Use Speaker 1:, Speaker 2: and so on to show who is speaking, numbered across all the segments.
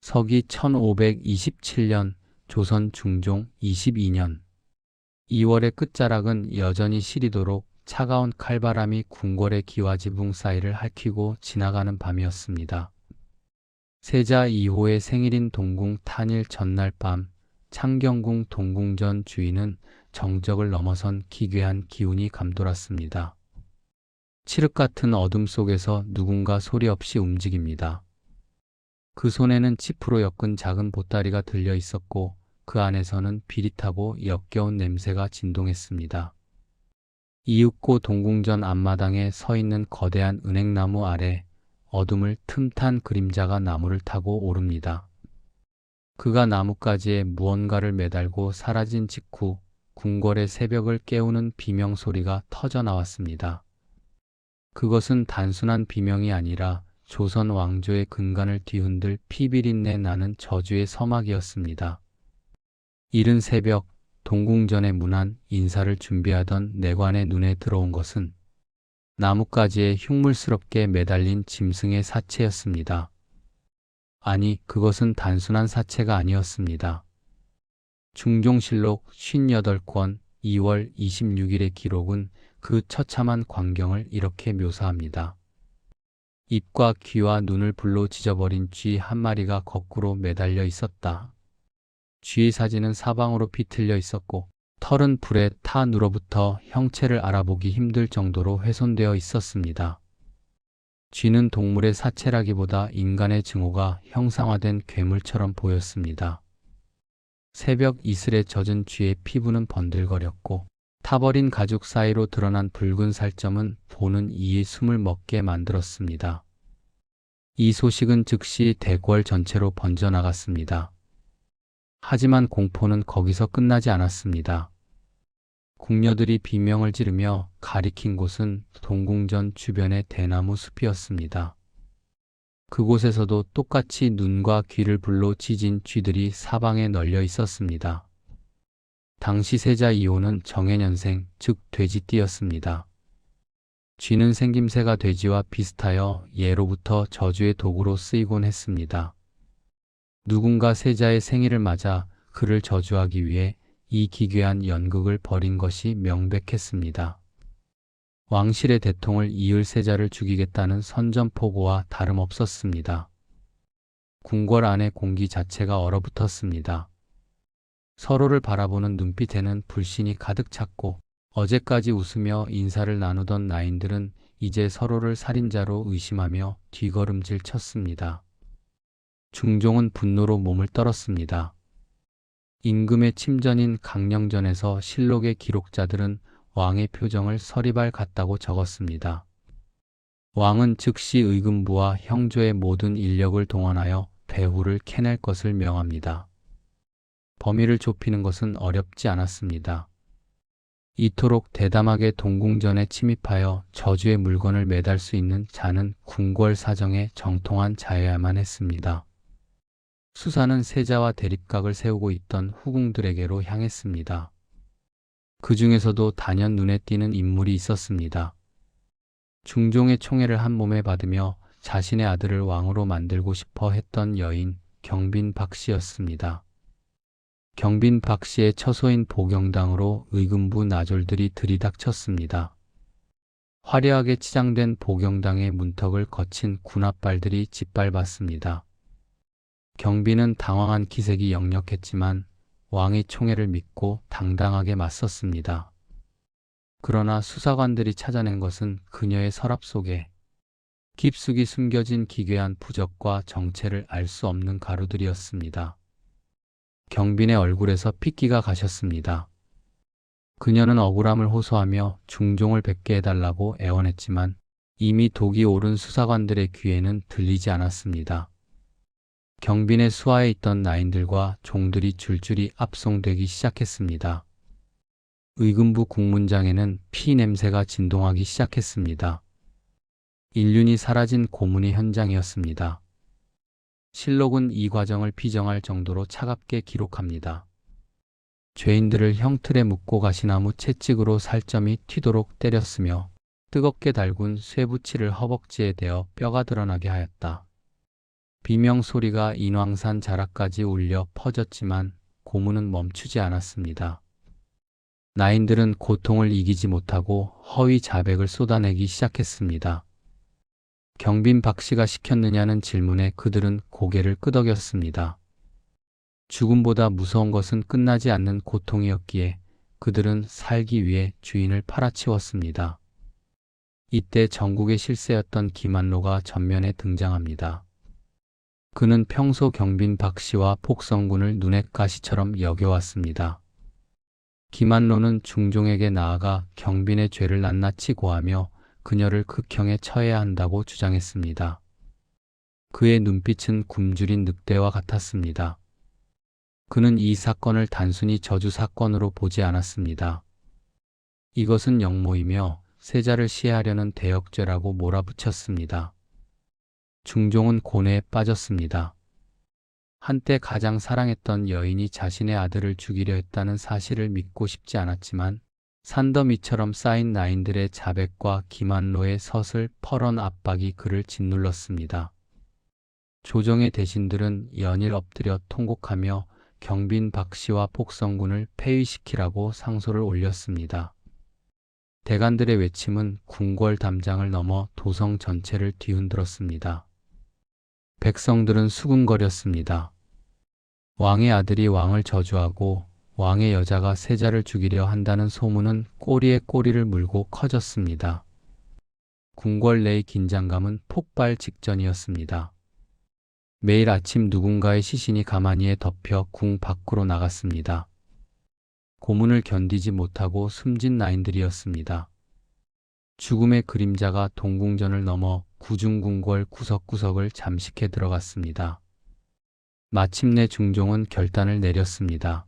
Speaker 1: 서기 1527년 조선 중종 22년 2월의 끝자락은 여전히 시리도록 차가운 칼바람이 궁궐의 기와지붕 사이를 핥히고 지나가는 밤이었습니다. 세자 2호의 생일인 동궁 탄일 전날 밤 창경궁 동궁전 주위는 정적을 넘어선 기괴한 기운이 감돌았습니다. 칠흑 같은 어둠 속에서 누군가 소리 없이 움직입니다. 그 손에는 짚으로 엮은 작은 보따리가 들려 있었고 그 안에서는 비릿하고 역겨운 냄새가 진동했습니다. 이윽고 동궁전 앞마당에 서 있는 거대한 은행나무 아래 어둠을 틈탄 그림자가 나무를 타고 오릅니다. 그가 나뭇가지에 무언가를 매달고 사라진 직후 궁궐의 새벽을 깨우는 비명소리가 터져 나왔습니다. 그것은 단순한 비명이 아니라 조선 왕조의 근간을 뒤흔들 피비린내 나는 저주의 서막이었습니다. 이른 새벽 동궁전의 문 안 인사를 준비하던 내관의 눈에 들어온 것은 나뭇가지에 흉물스럽게 매달린 짐승의 사체였습니다. 아니, 그것은 단순한 사체가 아니었습니다. 중종실록 58권 2월 26일의 기록은 그 처참한 광경을 이렇게 묘사합니다. 입과 귀와 눈을 불로 지져버린 쥐 한 마리가 거꾸로 매달려 있었다. 쥐의 사지는 사방으로 비틀려 있었고 털은 불에 타 눌어붙어 형체를 알아보기 힘들 정도로 훼손되어 있었습니다. 쥐는 동물의 사체라기보다 인간의 증오가 형상화된 괴물처럼 보였습니다. 새벽 이슬에 젖은 쥐의 피부는 번들거렸고 타버린 가죽 사이로 드러난 붉은 살점은 보는 이의 숨을 먹게 만들었습니다. 이 소식은 즉시 대궐 전체로 번져나갔습니다. 하지만 공포는 거기서 끝나지 않았습니다. 궁녀들이 비명을 지르며 가리킨 곳은 동궁전 주변의 대나무 숲이었습니다. 그곳에서도 똑같이 눈과 귀를 불로 지진 쥐들이 사방에 널려 있었습니다. 당시 세자 2호는 정해년생, 즉 돼지띠였습니다. 쥐는 생김새가 돼지와 비슷하여 예로부터 저주의 도구로 쓰이곤 했습니다. 누군가 세자의 생일을 맞아 그를 저주하기 위해 이 기괴한 연극을 벌인 것이 명백했습니다. 왕실의 대통을 이을 세자를 죽이겠다는 선전포고와 다름없었습니다. 궁궐 안의 공기 자체가 얼어붙었습니다. 서로를 바라보는 눈빛에는 불신이 가득 찼고 어제까지 웃으며 인사를 나누던 나인들은 이제 서로를 살인자로 의심하며 뒤걸음질 쳤습니다. 중종은 분노로 몸을 떨었습니다. 임금의 침전인 강령전에서 실록의 기록자들은 왕의 표정을 서리발 같다고 적었습니다. 왕은 즉시 의금부와 형조의 모든 인력을 동원하여 배후를 캐낼 것을 명합니다. 범위를 좁히는 것은 어렵지 않았습니다. 이토록 대담하게 동궁전에 침입하여 저주의 물건을 매달 수 있는 자는 궁궐 사정에 정통한 자여야만 했습니다. 수사는 세자와 대립각을 세우고 있던 후궁들에게로 향했습니다. 그 중에서도 단연 눈에 띄는 인물이 있었습니다. 중종의 총애를 한 몸에 받으며 자신의 아들을 왕으로 만들고 싶어 했던 여인 경빈 박씨였습니다. 경빈 박씨의 처소인 보경당으로 의금부 나졸들이 들이닥쳤습니다. 화려하게 치장된 보경당의 문턱을 거친 군합발들이 짓밟았습니다. 경빈은 당황한 기색이 역력했지만 왕의 총애를 믿고 당당하게 맞섰습니다. 그러나 수사관들이 찾아낸 것은 그녀의 서랍 속에 깊숙이 숨겨진 기괴한 부적과 정체를 알 수 없는 가루들이었습니다. 경빈의 얼굴에서 핏기가 가셨습니다. 그녀는 억울함을 호소하며 중종을 뵙게 해달라고 애원했지만 이미 독이 오른 수사관들의 귀에는 들리지 않았습니다. 경빈의 수하에 있던 나인들과 종들이 줄줄이 압송되기 시작했습니다. 의금부 국문장에는 피 냄새가 진동하기 시작했습니다. 인륜이 사라진 고문의 현장이었습니다. 실록은 이 과정을 비정할 정도로 차갑게 기록합니다. 죄인들을 형틀에 묶고 가시나무 채찍으로 살점이 튀도록 때렸으며 뜨겁게 달군 쇠붙이를 허벅지에 대어 뼈가 드러나게 하였다. 비명 소리가 인왕산 자락까지 울려 퍼졌지만 고문은 멈추지 않았습니다. 나인들은 고통을 이기지 못하고 허위 자백을 쏟아내기 시작했습니다. 경빈 박씨가 시켰느냐는 질문에 그들은 고개를 끄덕였습니다. 죽음보다 무서운 것은 끝나지 않는 고통이었기에 그들은 살기 위해 주인을 팔아치웠습니다. 이때 전국의 실세였던 김한로가 전면에 등장합니다. 그는 평소 경빈 박씨와 폭성군을 눈의 가시처럼 여겨왔습니다. 김한로는 중종에게 나아가 경빈의 죄를 낱낱이 고하며 그녀를 극형에 처해야 한다고 주장했습니다. 그의 눈빛은 굶주린 늑대와 같았습니다. 그는 이 사건을 단순히 저주 사건으로 보지 않았습니다. 이것은 역모이며 세자를 시해하려는 대역죄라고 몰아붙였습니다. 중종은 고뇌에 빠졌습니다. 한때 가장 사랑했던 여인이 자신의 아들을 죽이려 했다는 사실을 믿고 싶지 않았지만 산더미처럼 쌓인 나인들의 자백과 김한로의 서슬 퍼런 압박이 그를 짓눌렀습니다. 조정의 대신들은 연일 엎드려 통곡하며 경빈 박씨와 폭성군을 폐위시키라고 상소를 올렸습니다. 대간들의 외침은 궁궐 담장을 넘어 도성 전체를 뒤흔들었습니다. 백성들은 수군거렸습니다. 왕의 아들이 왕을 저주하고 왕의 여자가 세자를 죽이려 한다는 소문은 꼬리에 꼬리를 물고 커졌습니다. 궁궐 내의 긴장감은 폭발 직전이었습니다. 매일 아침 누군가의 시신이 가마니에 덮여 궁 밖으로 나갔습니다. 고문을 견디지 못하고 숨진 나인들이었습니다. 죽음의 그림자가 동궁전을 넘어 구중궁궐 구석구석을 잠식해 들어갔습니다. 마침내 중종은 결단을 내렸습니다.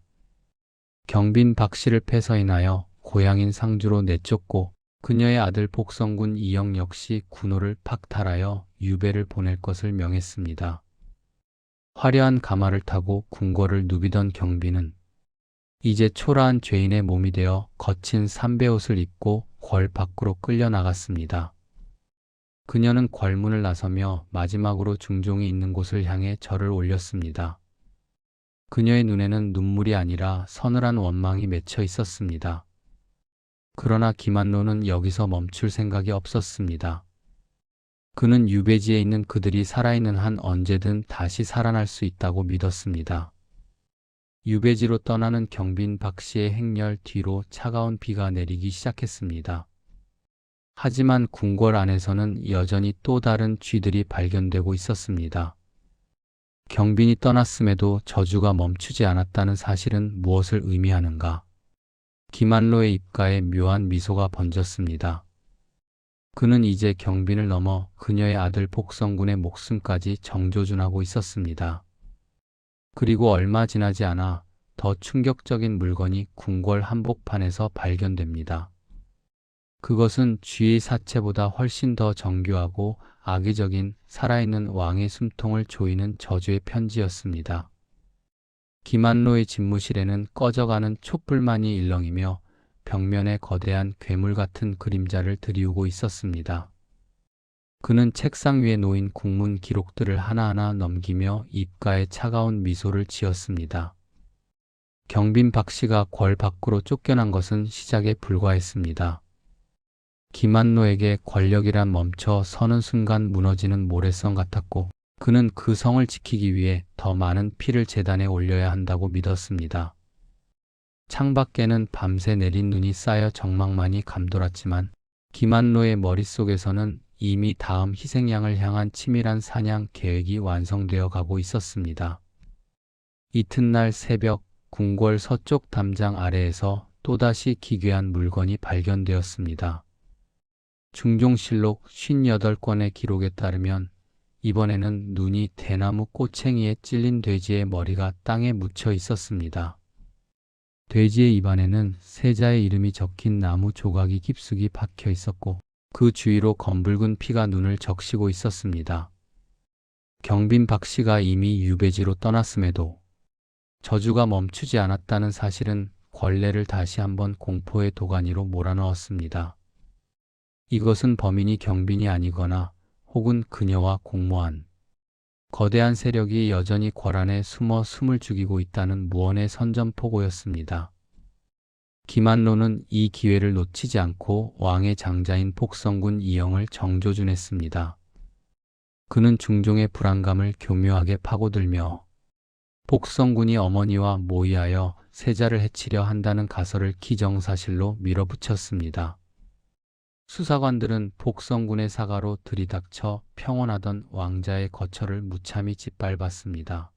Speaker 1: 경빈 박씨를 패서인하여 고향인 상주로 내쫓고 그녀의 아들 폭성군 이영 역시 군호를 박탈하여 유배를 보낼 것을 명했습니다. 화려한 가마를 타고 궁궐을 누비던 경빈은 이제 초라한 죄인의 몸이 되어 거친 삼배옷을 입고 궐 밖으로 끌려 나갔습니다. 그녀는 궐문을 나서며 마지막으로 중종이 있는 곳을 향해 절을 올렸습니다. 그녀의 눈에는 눈물이 아니라 서늘한 원망이 맺혀 있었습니다. 그러나 김한로는 여기서 멈출 생각이 없었습니다. 그는 유배지에 있는 그들이 살아있는 한 언제든 다시 살아날 수 있다고 믿었습니다. 유배지로 떠나는 경빈 박씨의 행렬 뒤로 차가운 비가 내리기 시작했습니다. 하지만 궁궐 안에서는 여전히 또 다른 쥐들이 발견되고 있었습니다. 경빈이 떠났음에도 저주가 멈추지 않았다는 사실은 무엇을 의미하는가? 김한로의 입가에 묘한 미소가 번졌습니다. 그는 이제 경빈을 넘어 그녀의 아들 폭성군의 목숨까지 정조준하고 있었습니다. 그리고 얼마 지나지 않아 더 충격적인 물건이 궁궐 한복판에서 발견됩니다. 그것은 쥐의 사체보다 훨씬 더 정교하고 악의적인 살아있는 왕의 숨통을 조이는 저주의 편지였습니다. 김한로의 집무실에는 꺼져가는 촛불만이 일렁이며 벽면에 거대한 괴물 같은 그림자를 드리우고 있었습니다. 그는 책상 위에 놓인 국문 기록들을 하나하나 넘기며 입가에 차가운 미소를 지었습니다. 경빈 박씨가 궐 밖으로 쫓겨난 것은 시작에 불과했습니다. 김한로에게 권력이란 멈춰 서는 순간 무너지는 모래성 같았고 그는 그 성을 지키기 위해 더 많은 피를 제단에 올려야 한다고 믿었습니다. 창밖에는 밤새 내린 눈이 쌓여 정막만이 감돌았지만 김한로의 머릿속에서는 이미 다음 희생양을 향한 치밀한 사냥 계획이 완성되어 가고 있었습니다. 이튿날 새벽 궁궐 서쪽 담장 아래에서 또다시 기괴한 물건이 발견되었습니다. 중종실록 58권의 기록에 따르면 이번에는 눈이 대나무 꼬챙이에 찔린 돼지의 머리가 땅에 묻혀 있었습니다. 돼지의 입안에는 세자의 이름이 적힌 나무 조각이 깊숙이 박혀 있었고 그 주위로 검붉은 피가 눈을 적시고 있었습니다. 경빈 박씨가 이미 유배지로 떠났음에도 저주가 멈추지 않았다는 사실은 권례를 다시 한번 공포의 도가니로 몰아넣었습니다. 이것은 범인이 경빈이 아니거나 혹은 그녀와 공모한 거대한 세력이 여전히 궐 안에 숨어 숨을 죽이고 있다는 무언의 선전포고였습니다. 김한로는 이 기회를 놓치지 않고 왕의 장자인 복성군 이영을 정조준했습니다. 그는 중종의 불안감을 교묘하게 파고들며 복성군이 어머니와 모의하여 세자를 해치려 한다는 가설을 기정사실로 밀어붙였습니다. 수사관들은 복성군의 사가로 들이닥쳐 평온하던 왕자의 거처를 무참히 짓밟았습니다.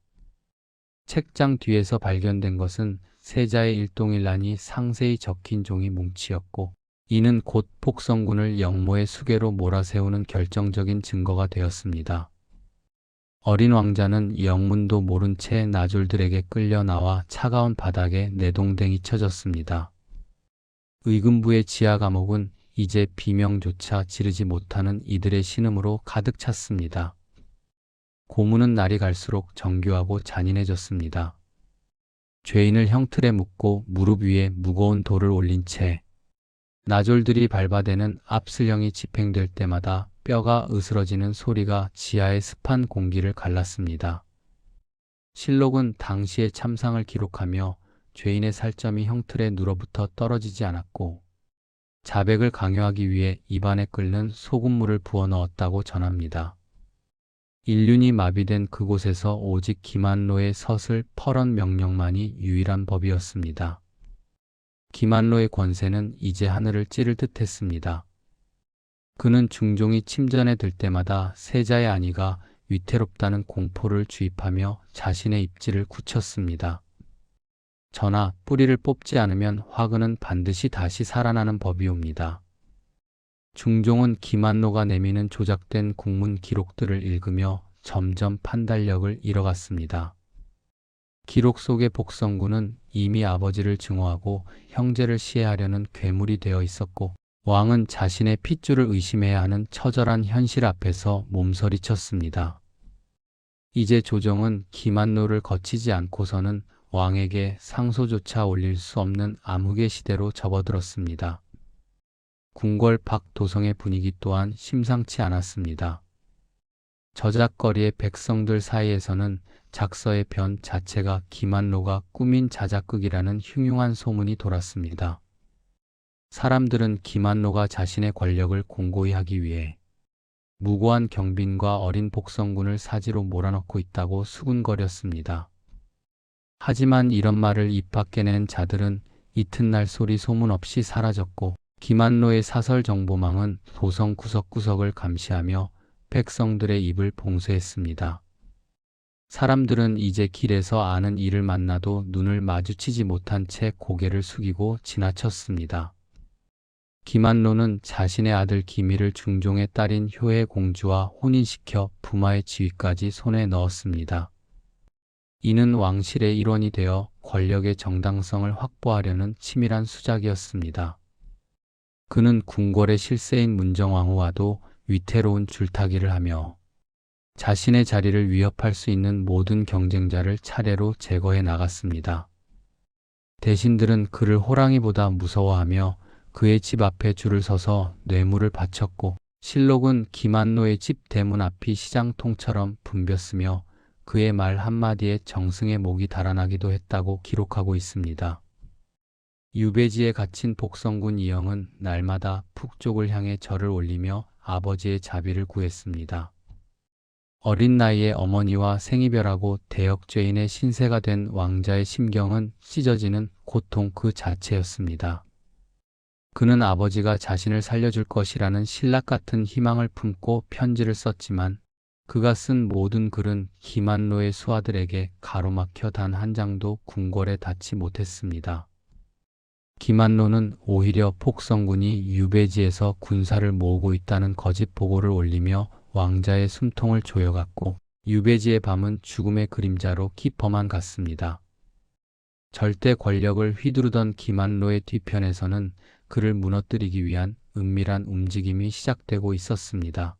Speaker 1: 책장 뒤에서 발견된 것은 세자의 일동일란이 상세히 적힌 종이 뭉치였고, 이는 곧 복성군을 영모의 수계로 몰아세우는 결정적인 증거가 되었습니다. 어린 왕자는 영문도 모른 채 나졸들에게 끌려 나와 차가운 바닥에 내동댕이 쳐졌습니다. 의금부의 지하 감옥은 이제 비명조차 지르지 못하는 이들의 신음으로 가득 찼습니다. 고문은 날이 갈수록 정교하고 잔인해졌습니다. 죄인을 형틀에 묶고 무릎 위에 무거운 돌을 올린 채 나졸들이 밟아대는 압슬형이 집행될 때마다 뼈가 으스러지는 소리가 지하의 습한 공기를 갈랐습니다. 실록은 당시의 참상을 기록하며 죄인의 살점이 형틀에 눌어붙어 떨어지지 않았고, 자백을 강요하기 위해 입안에 끓는 소금물을 부어 넣었다고 전합니다. 인륜이 마비된 그곳에서 오직 김한로의 서슬 펄언 명령만이 유일한 법이었습니다. 김한로의 권세는 이제 하늘을 찌를 듯했습니다. 그는 중종이 침전에 들 때마다 세자의 안위가 위태롭다는 공포를 주입하며 자신의 입지를 굳혔습니다. 전하, 뿌리를 뽑지 않으면 화근은 반드시 다시 살아나는 법이옵니다. 중종은 김한로가 내미는 조작된 국문 기록들을 읽으며 점점 판단력을 잃어갔습니다. 기록 속의 복성군은 이미 아버지를 증오하고 형제를 시해하려는 괴물이 되어 있었고, 왕은 자신의 핏줄을 의심해야 하는 처절한 현실 앞에서 몸서리쳤습니다. 이제 조정은 김한로를 거치지 않고서는 왕에게 상소조차 올릴 수 없는 암흑의 시대로 접어들었습니다. 궁궐 밖 도성의 분위기 또한 심상치 않았습니다. 저작거리의 백성들 사이에서는 작서의 변 자체가 김한로가 꾸민 자작극이라는 흉흉한 소문이 돌았습니다. 사람들은 김한로가 자신의 권력을 공고히 하기 위해 무고한 경빈과 어린 복성군을 사지로 몰아넣고 있다고 수군거렸습니다. 하지만 이런 말을 입 밖에 낸 자들은 이튿날 소리 소문 없이 사라졌고, 김한로의 사설 정보망은 도성 구석구석을 감시하며 백성들의 입을 봉쇄했습니다. 사람들은 이제 길에서 아는 이를 만나도 눈을 마주치지 못한 채 고개를 숙이고 지나쳤습니다. 김한로는 자신의 아들 기미를 중종의 딸인 효의 공주와 혼인시켜 부마의 지위까지 손에 넣었습니다. 이는 왕실의 일원이 되어 권력의 정당성을 확보하려는 치밀한 수작이었습니다. 그는 궁궐의 실세인 문정왕후와도 위태로운 줄타기를 하며 자신의 자리를 위협할 수 있는 모든 경쟁자를 차례로 제거해 나갔습니다. 대신들은 그를 호랑이보다 무서워하며 그의 집 앞에 줄을 서서 뇌물을 바쳤고, 실록은 김한로의 집 대문 앞이 시장통처럼 붐볐으며 그의 말 한마디에 정승의 목이 달아나기도 했다고 기록하고 있습니다. 유배지에 갇힌 복성군 이영은 날마다 북쪽을 향해 절을 올리며 아버지의 자비를 구했습니다. 어린 나이에 어머니와 생이별하고 대역죄인의 신세가 된 왕자의 심경은 찢어지는 고통 그 자체였습니다. 그는 아버지가 자신을 살려줄 것이라는 신락 같은 희망을 품고 편지를 썼지만, 그가 쓴 모든 글은 김한로의 수하들에게 가로막혀 단 한 장도 궁궐에 닿지 못했습니다. 김한로는 오히려 복성군이 유배지에서 군사를 모으고 있다는 거짓 보고를 올리며 왕자의 숨통을 조여갔고, 유배지의 밤은 죽음의 그림자로 깊어만 갔습니다. 절대 권력을 휘두르던 김한로의 뒤편에서는 그를 무너뜨리기 위한 은밀한 움직임이 시작되고 있었습니다.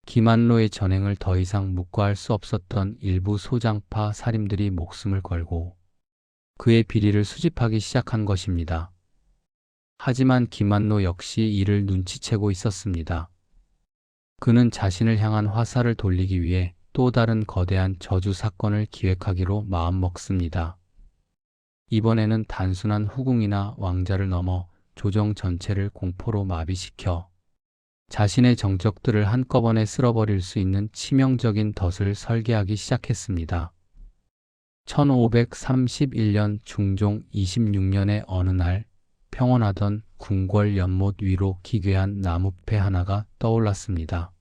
Speaker 1: 김한로의 전행을 더 이상 묵과할 수 없었던 일부 소장파 살인들이 목숨을 걸고 그의 비리를 수집하기 시작한 것입니다. 하지만 김한로 역시 이를 눈치채고 있었습니다. 그는 자신을 향한 화살을 돌리기 위해 또 다른 거대한 저주 사건을 기획하기로 마음먹습니다. 이번에는 단순한 후궁이나 왕자를 넘어 조정 전체를 공포로 마비시켜 자신의 정적들을 한꺼번에 쓸어버릴 수 있는 치명적인 덫을 설계하기 시작했습니다. 1531년 중종 26년의 어느 날 평온하던 궁궐 연못 위로 기괴한 나무패 하나가 떠올랐습니다.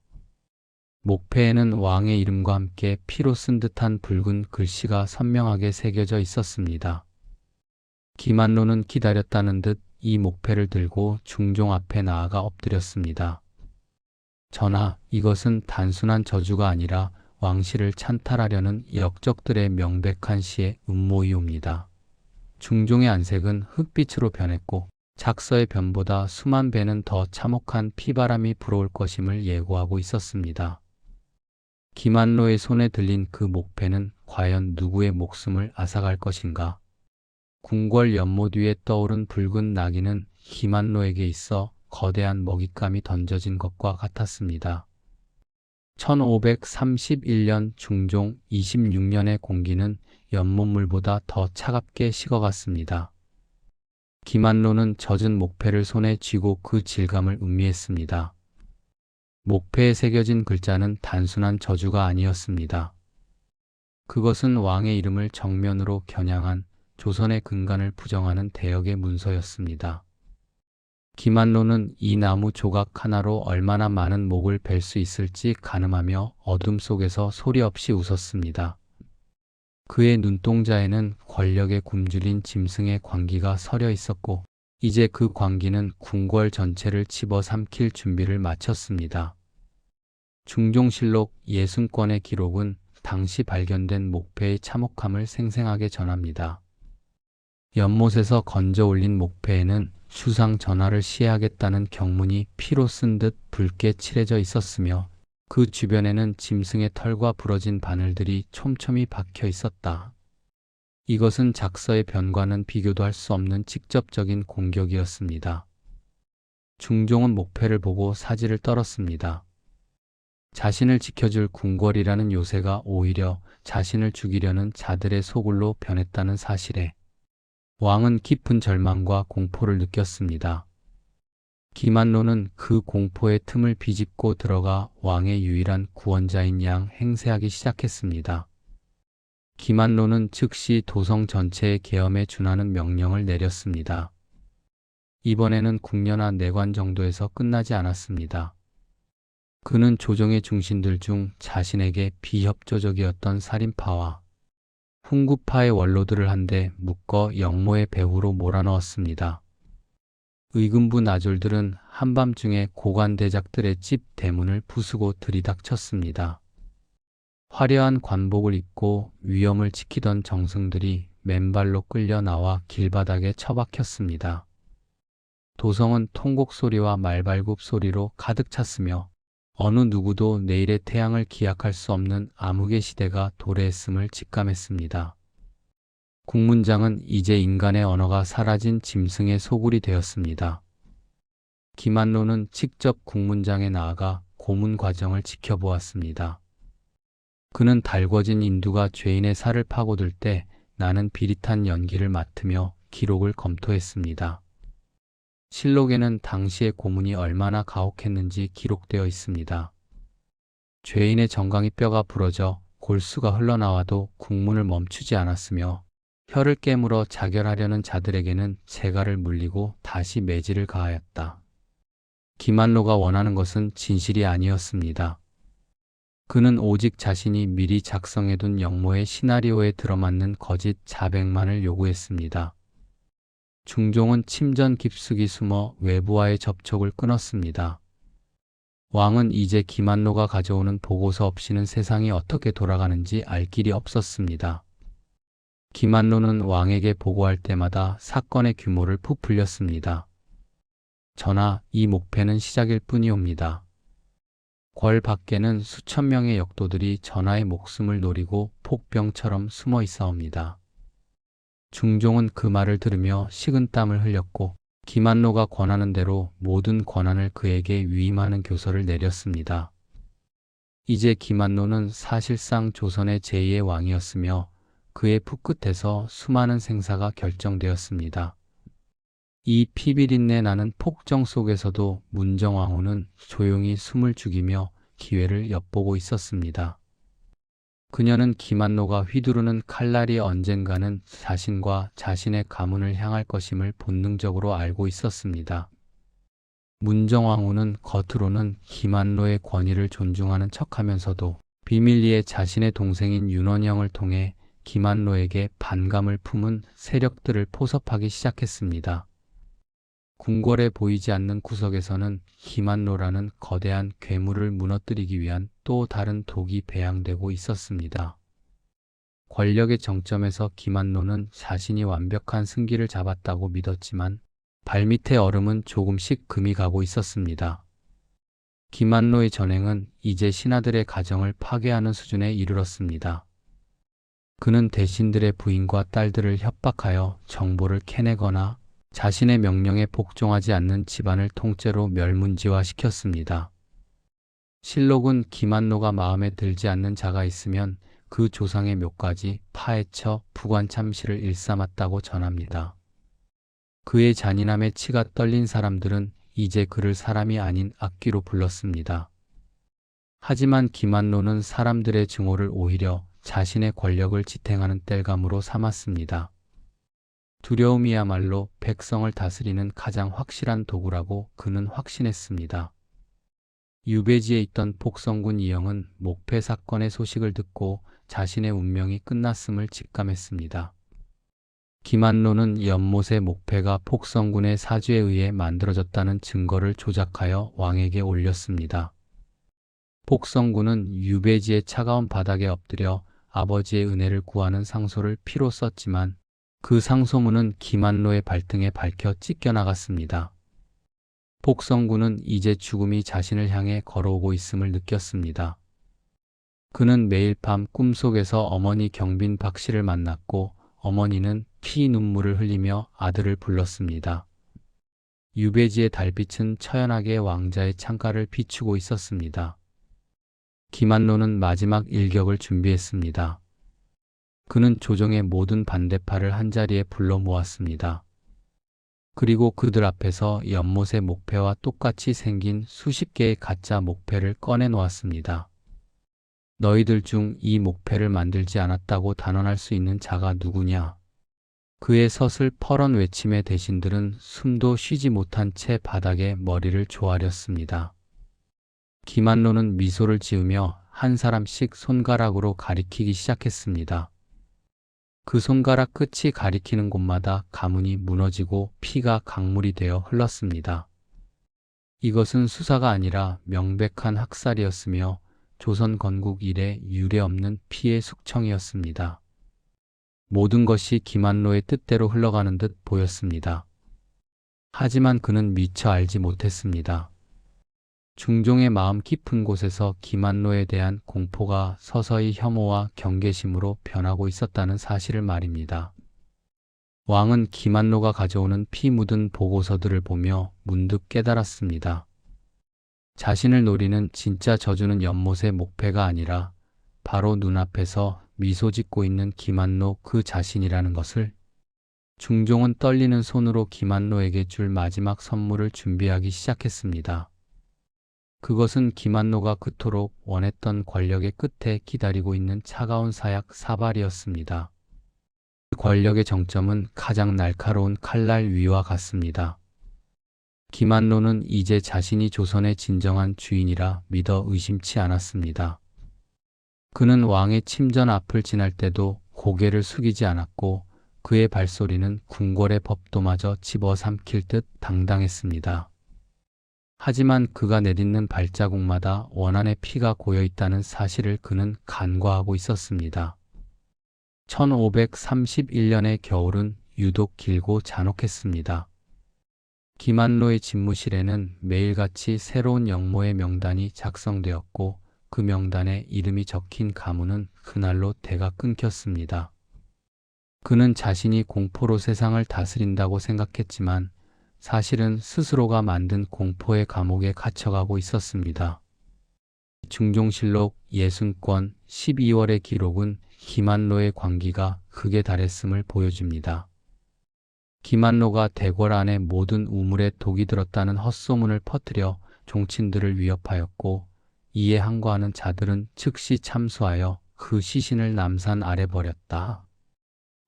Speaker 1: 목패에는 왕의 이름과 함께 피로 쓴 듯한 붉은 글씨가 선명하게 새겨져 있었습니다. 김한로는 기다렸다는 듯 이 목패를 들고 중종 앞에 나아가 엎드렸습니다. 전하, 이것은 단순한 저주가 아니라 왕실을 찬탈하려는 역적들의 명백한 시의 음모이옵니다. 중종의 안색은 흑빛으로 변했고 작서의 변보다 수만 배는 더 참혹한 피바람이 불어올 것임을 예고하고 있었습니다. 김한로의 손에 들린 그 목패는 과연 누구의 목숨을 앗아갈 것인가? 궁궐 연못 위에 떠오른 붉은 나귀는 김한로에게 있어 거대한 먹잇감이 던져진 것과 같았습니다. 1531년 중종 26년의 공기는 연못물보다 더 차갑게 식어갔습니다. 김한로는 젖은 목패를 손에 쥐고 그 질감을 음미했습니다. 목패에 새겨진 글자는 단순한 저주가 아니었습니다. 그것은 왕의 이름을 정면으로 겨냥한 조선의 근간을 부정하는 대역의 문서였습니다. 김한로는 이 나무 조각 하나로 얼마나 많은 목을 벨 수 있을지 가늠하며 어둠 속에서 소리 없이 웃었습니다. 그의 눈동자에는 권력에 굶주린 짐승의 광기가 서려 있었고 이제 그 광기는 궁궐 전체를 집어삼킬 준비를 마쳤습니다. 중종실록 60권의 기록은 당시 발견된 목패의 참혹함을 생생하게 전합니다. 연못에서 건져 올린 목패에는 수상 전하를 시해하겠다는 경문이 피로 쓴 듯 붉게 칠해져 있었으며 그 주변에는 짐승의 털과 부러진 바늘들이 촘촘히 박혀 있었다. 이것은 작서의 변과는 비교도 할 수 없는 직접적인 공격이었습니다. 중종은 목패를 보고 사지를 떨었습니다. 자신을 지켜줄 궁궐이라는 요새가 오히려 자신을 죽이려는 자들의 소굴로 변했다는 사실에 왕은 깊은 절망과 공포를 느꼈습니다. 김한로는 그 공포의 틈을 비집고 들어가 왕의 유일한 구원자인 양 행세하기 시작했습니다. 김한로는 즉시 도성 전체의 계엄에 준하는 명령을 내렸습니다. 이번에는 궁녀나 내관 정도에서 끝나지 않았습니다. 그는 조정의 중신들 중 자신에게 비협조적이었던 살인파와 훈구파의 원로들을 한데 묶어 영모의 배후로 몰아넣었습니다. 의금부 나졸들은 한밤중에 고관대작들의 집 대문을 부수고 들이닥쳤습니다. 화려한 관복을 입고 위엄을 지키던 정승들이 맨발로 끌려 나와 길바닥에 처박혔습니다. 도성은 통곡 소리와 말발굽 소리로 가득 찼으며 어느 누구도 내일의 태양을 기약할 수 없는 암흑의 시대가 도래했음을 직감했습니다. 국문장은 이제 인간의 언어가 사라진 짐승의 소굴이 되었습니다. 김한로는 직접 국문장에 나아가 고문 과정을 지켜보았습니다. 그는 달궈진 인두가 죄인의 살을 파고들 때 나는 비릿한 연기를 맡으며 기록을 검토했습니다. 실록에는 당시의 고문이 얼마나 가혹했는지 기록되어 있습니다. 죄인의 정강이 뼈가 부러져 골수가 흘러나와도 국문을 멈추지 않았으며 혀를 깨물어 자결하려는 자들에게는 재갈을 물리고 다시 매질을 가하였다. 김한로가 원하는 것은 진실이 아니었습니다. 그는 오직 자신이 미리 작성해둔 영모의 시나리오에 들어맞는 거짓 자백만을 요구했습니다. 중종은 침전 깊숙이 숨어 외부와의 접촉을 끊었습니다. 왕은 이제 김한로가 가져오는 보고서 없이는 세상이 어떻게 돌아가는지 알 길이 없었습니다. 김한로는 왕에게 보고할 때마다 사건의 규모를 부풀렸습니다. 전하, 이 목패는 시작일 뿐이옵니다. 궐 밖에는 수천 명의 역도들이 전하의 목숨을 노리고 폭병처럼 숨어 있사옵니다. 중종은 그 말을 들으며 식은땀을 흘렸고 김한로가 권하는 대로 모든 권한을 그에게 위임하는 교서를 내렸습니다. 이제 김한노는 사실상 조선의 제2의 왕이었으며 그의 푸끝에서 수많은 생사가 결정되었습니다. 이 피비린내 나는 폭정 속에서도 문정왕후는 조용히 숨을 죽이며 기회를 엿보고 있었습니다. 그녀는 김한노가 휘두르는 칼날이 언젠가는 자신과 자신의 가문을 향할 것임을 본능적으로 알고 있었습니다. 문정왕후는 겉으로는 김한노의 권위를 존중하는 척하면서도 비밀리에 자신의 동생인 윤원영을 통해 김한노에게 반감을 품은 세력들을 포섭하기 시작했습니다. 궁궐에 보이지 않는 구석에서는 김한노라는 거대한 괴물을 무너뜨리기 위한 또 다른 독이 배양되고 있었습니다. 권력의 정점에서 김한노는 자신이 완벽한 승기를 잡았다고 믿었지만 발밑의 얼음은 조금씩 금이 가고 있었습니다. 김한노의 전행은 이제 신하들의 가정을 파괴하는 수준에 이르렀습니다. 그는 대신들의 부인과 딸들을 협박하여 정보를 캐내거나 자신의 명령에 복종하지 않는 집안을 통째로 멸문지화시켰습니다. 실록은 김한노가 마음에 들지 않는 자가 있으면 그 조상의 묘까지 파헤쳐 부관참시를 일삼았다고 전합니다. 그의 잔인함에 치가 떨린 사람들은 이제 그를 사람이 아닌 악귀로 불렀습니다. 하지만 김한노는 사람들의 증오를 오히려 자신의 권력을 지탱하는 땔감으로 삼았습니다. 두려움이야말로 백성을 다스리는 가장 확실한 도구라고 그는 확신했습니다. 유배지에 있던 폭성군 이영은 목패 사건의 소식을 듣고 자신의 운명이 끝났음을 직감했습니다. 김한노는 연못의 목패가 폭성군의 사주에 의해 만들어졌다는 증거를 조작하여 왕에게 올렸습니다. 폭성군은 유배지의 차가운 바닥에 엎드려 아버지의 은혜를 구하는 상소를 피로 썼지만 그 상소문은 김한노의 발등에 밝혀 찢겨나갔습니다. 폭성군은 이제 죽음이 자신을 향해 걸어오고 있음을 느꼈습니다. 그는 매일 밤 꿈속에서 어머니 경빈 박씨를 만났고 어머니는 피 눈물을 흘리며 아들을 불렀습니다. 유배지의 달빛은 처연하게 왕자의 창가를 비추고 있었습니다. 김한노는 마지막 일격을 준비했습니다. 그는 조정의 모든 반대파를 한자리에 불러 모았습니다. 그리고 그들 앞에서 연못의 목패와 똑같이 생긴 수십 개의 가짜 목패를 꺼내 놓았습니다. 너희들 중 이 목패를 만들지 않았다고 단언할 수 있는 자가 누구냐? 그의 서슬퍼런 외침에 대신들은 숨도 쉬지 못한 채 바닥에 머리를 조아렸습니다. 김한노는 미소를 지으며 한 사람씩 손가락으로 가리키기 시작했습니다. 그 손가락 끝이 가리키는 곳마다 가문이 무너지고 피가 강물이 되어 흘렀습니다. 이것은 수사가 아니라 명백한 학살이었으며 조선 건국 이래 유례없는 피의 숙청이었습니다. 모든 것이 김한노의 뜻대로 흘러가는 듯 보였습니다. 하지만 그는 미처 알지 못했습니다. 중종의 마음 깊은 곳에서 김한노에 대한 공포가 서서히 혐오와 경계심으로 변하고 있었다는 사실을 말입니다. 왕은 김한노가 가져오는 피 묻은 보고서들을 보며 문득 깨달았습니다. 자신을 노리는 진짜 저주는 연못의 목패가 아니라 바로 눈앞에서 미소 짓고 있는 김한노 그 자신이라는 것을. 중종은 떨리는 손으로 김한노에게 줄 마지막 선물을 준비하기 시작했습니다. 그것은 김한노가 그토록 원했던 권력의 끝에 기다리고 있는 차가운 사약 사발이었습니다. 그 권력의 정점은 가장 날카로운 칼날 위와 같습니다. 김한노는 이제 자신이 조선의 진정한 주인이라 믿어 의심치 않았습니다. 그는 왕의 침전 앞을 지날 때도 고개를 숙이지 않았고 그의 발소리는 궁궐의 법도마저 집어삼킬 듯 당당했습니다. 하지만 그가 내딛는 발자국마다 원한의 피가 고여있다는 사실을 그는 간과하고 있었습니다. 1531년의 겨울은 유독 길고 잔혹했습니다. 김한노의 집무실에는 매일같이 새로운 영모의 명단이 작성되었고 그 명단에 이름이 적힌 가문은 그날로 대가 끊겼습니다. 그는 자신이 공포로 세상을 다스린다고 생각했지만 사실은 스스로가 만든 공포의 감옥에 갇혀가고 있었습니다. 중종실록 예순권 12월의 기록은 김한로의 관기가 극에 달했음을 보여줍니다. 김한로가 대궐 안에 모든 우물에 독이 들었다는 헛소문을 퍼뜨려 종친들을 위협하였고, 이에 항거하는 자들은 즉시 참수하여 그 시신을 남산 아래 버렸다.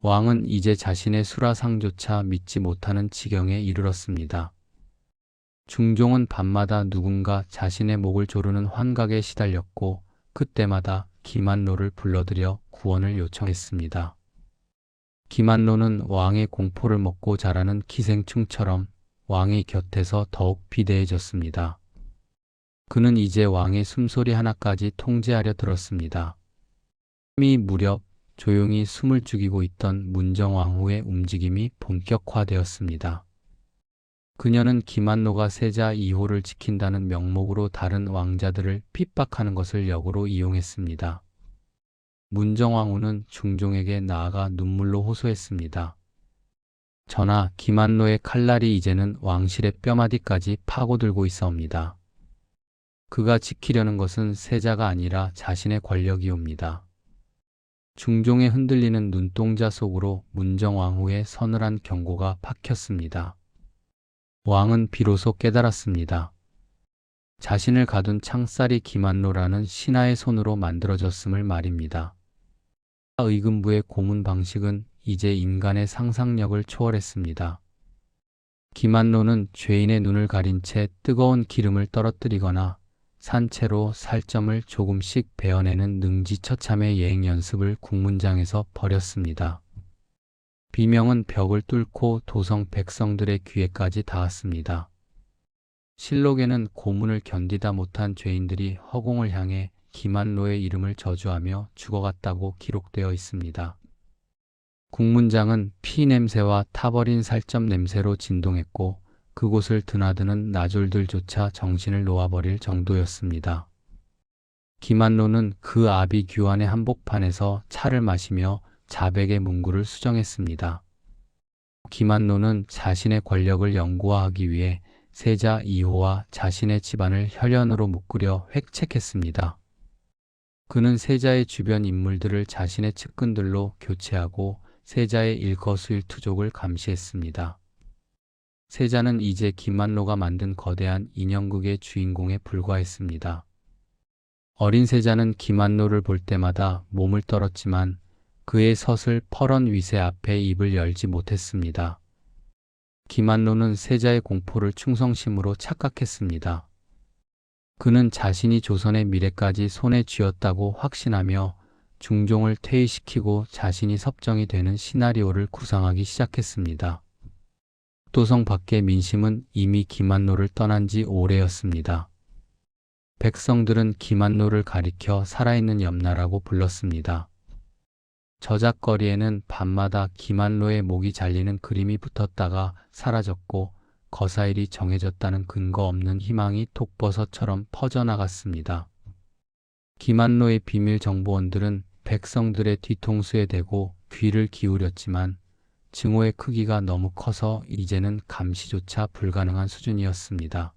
Speaker 1: 왕은 이제 자신의 수라상조차 믿지 못하는 지경에 이르렀습니다. 중종은 밤마다 누군가 자신의 목을 조르는 환각에 시달렸고, 그때마다 김한로를 불러들여 구원을 요청했습니다. 김한로는 왕의 공포를 먹고 자라는 기생충처럼 왕의 곁에서 더욱 비대해졌습니다. 그는 이제 왕의 숨소리 하나까지 통제하려 들었습니다. 이 무렵 조용히 숨을 죽이고 있던 문정왕후의 움직임이 본격화되었습니다. 그녀는 김한로가 세자 2호를 지킨다는 명목으로 다른 왕자들을 핍박하는 것을 역으로 이용했습니다. 문정왕후는 중종에게 나아가 눈물로 호소했습니다. 전하, 김한로의 칼날이 이제는 왕실의 뼈마디까지 파고들고 있사옵니다. 그가 지키려는 것은 세자가 아니라 자신의 권력이옵니다. 중종의 흔들리는 눈동자 속으로 문정왕후의 서늘한 경고가 박혔습니다. 왕은 비로소 깨달았습니다. 자신을 가둔 창살이 김한로라는 신하의 손으로 만들어졌음을 말입니다. 의금부의 고문 방식은 이제 인간의 상상력을 초월했습니다. 김한로는 죄인의 눈을 가린 채 뜨거운 기름을 떨어뜨리거나 산채로 살점을 조금씩 베어내는 능지처참의 예행 연습을 국문장에서 벌였습니다. 비명은 벽을 뚫고 도성 백성들의 귀에까지 닿았습니다. 실록에는 고문을 견디다 못한 죄인들이 허공을 향해 김한로의 이름을 저주하며 죽어갔다고 기록되어 있습니다. 국문장은 피 냄새와 타버린 살점 냄새로 진동했고, 그곳을 드나드는 나졸들조차 정신을 놓아버릴 정도였습니다. 김한로는 그 아비규환의 한복판에서 차를 마시며 자백의 문구를 수정했습니다. 김한로는 자신의 권력을 영구화하기 위해 세자 2호와 자신의 집안을 혈연으로 묶으려 획책했습니다. 그는 세자의 주변 인물들을 자신의 측근들로 교체하고 세자의 일거수일투족을 감시했습니다. 세자는 이제 김한로가 만든 거대한 인형극의 주인공에 불과했습니다. 어린 세자는 김한로를 볼 때마다 몸을 떨었지만 그의 서슬 퍼런 위세 앞에 입을 열지 못했습니다. 김한로는 세자의 공포를 충성심으로 착각했습니다. 그는 자신이 조선의 미래까지 손에 쥐었다고 확신하며 중종을 퇴위시키고 자신이 섭정이 되는 시나리오를 구상하기 시작했습니다. 도성 밖의 민심은 이미 김한로를 떠난 지 오래였습니다. 백성들은 김한로를 가리켜 살아있는 염라라고 불렀습니다. 저작거리에는 밤마다 김한로의 목이 잘리는 그림이 붙었다가 사라졌고 거사일이 정해졌다는 근거 없는 희망이 독버섯처럼 퍼져나갔습니다. 김한로의 비밀 정보원들은 백성들의 뒤통수에 대고 귀를 기울였지만 증오의 크기가 너무 커서 이제는 감시조차 불가능한 수준이었습니다.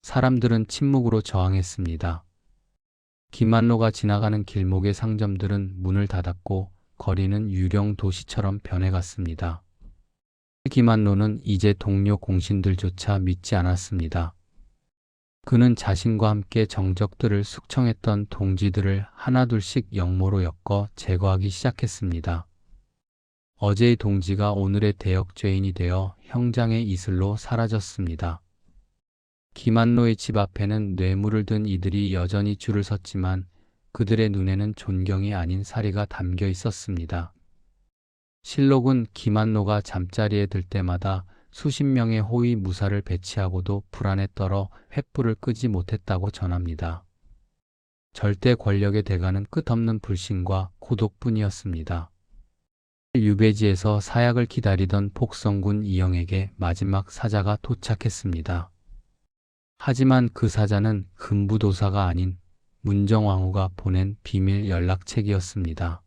Speaker 1: 사람들은 침묵으로 저항했습니다. 김한로가 지나가는 길목의 상점들은 문을 닫았고 거리는 유령 도시처럼 변해갔습니다. 김한로는 이제 동료 공신들조차 믿지 않았습니다. 그는 자신과 함께 정적들을 숙청했던 동지들을 하나둘씩 역모로 엮어 제거하기 시작했습니다. 어제의 동지가 오늘의 대역죄인이 되어 형장의 이슬로 사라졌습니다. 김한로의 집 앞에는 뇌물을 든 이들이 여전히 줄을 섰지만 그들의 눈에는 존경이 아닌 사리가 담겨 있었습니다. 실록은 김한로가 잠자리에 들 때마다 수십 명의 호위 무사를 배치하고도 불안에 떨어 횃불을 끄지 못했다고 전합니다. 절대 권력의 대가는 끝없는 불신과 고독뿐이었습니다. 유배지에서 사약을 기다리던 폭성군 이영에게 마지막 사자가 도착했습니다. 하지만 그 사자는 금부도사가 아닌 문정왕후가 보낸 비밀 연락책이었습니다.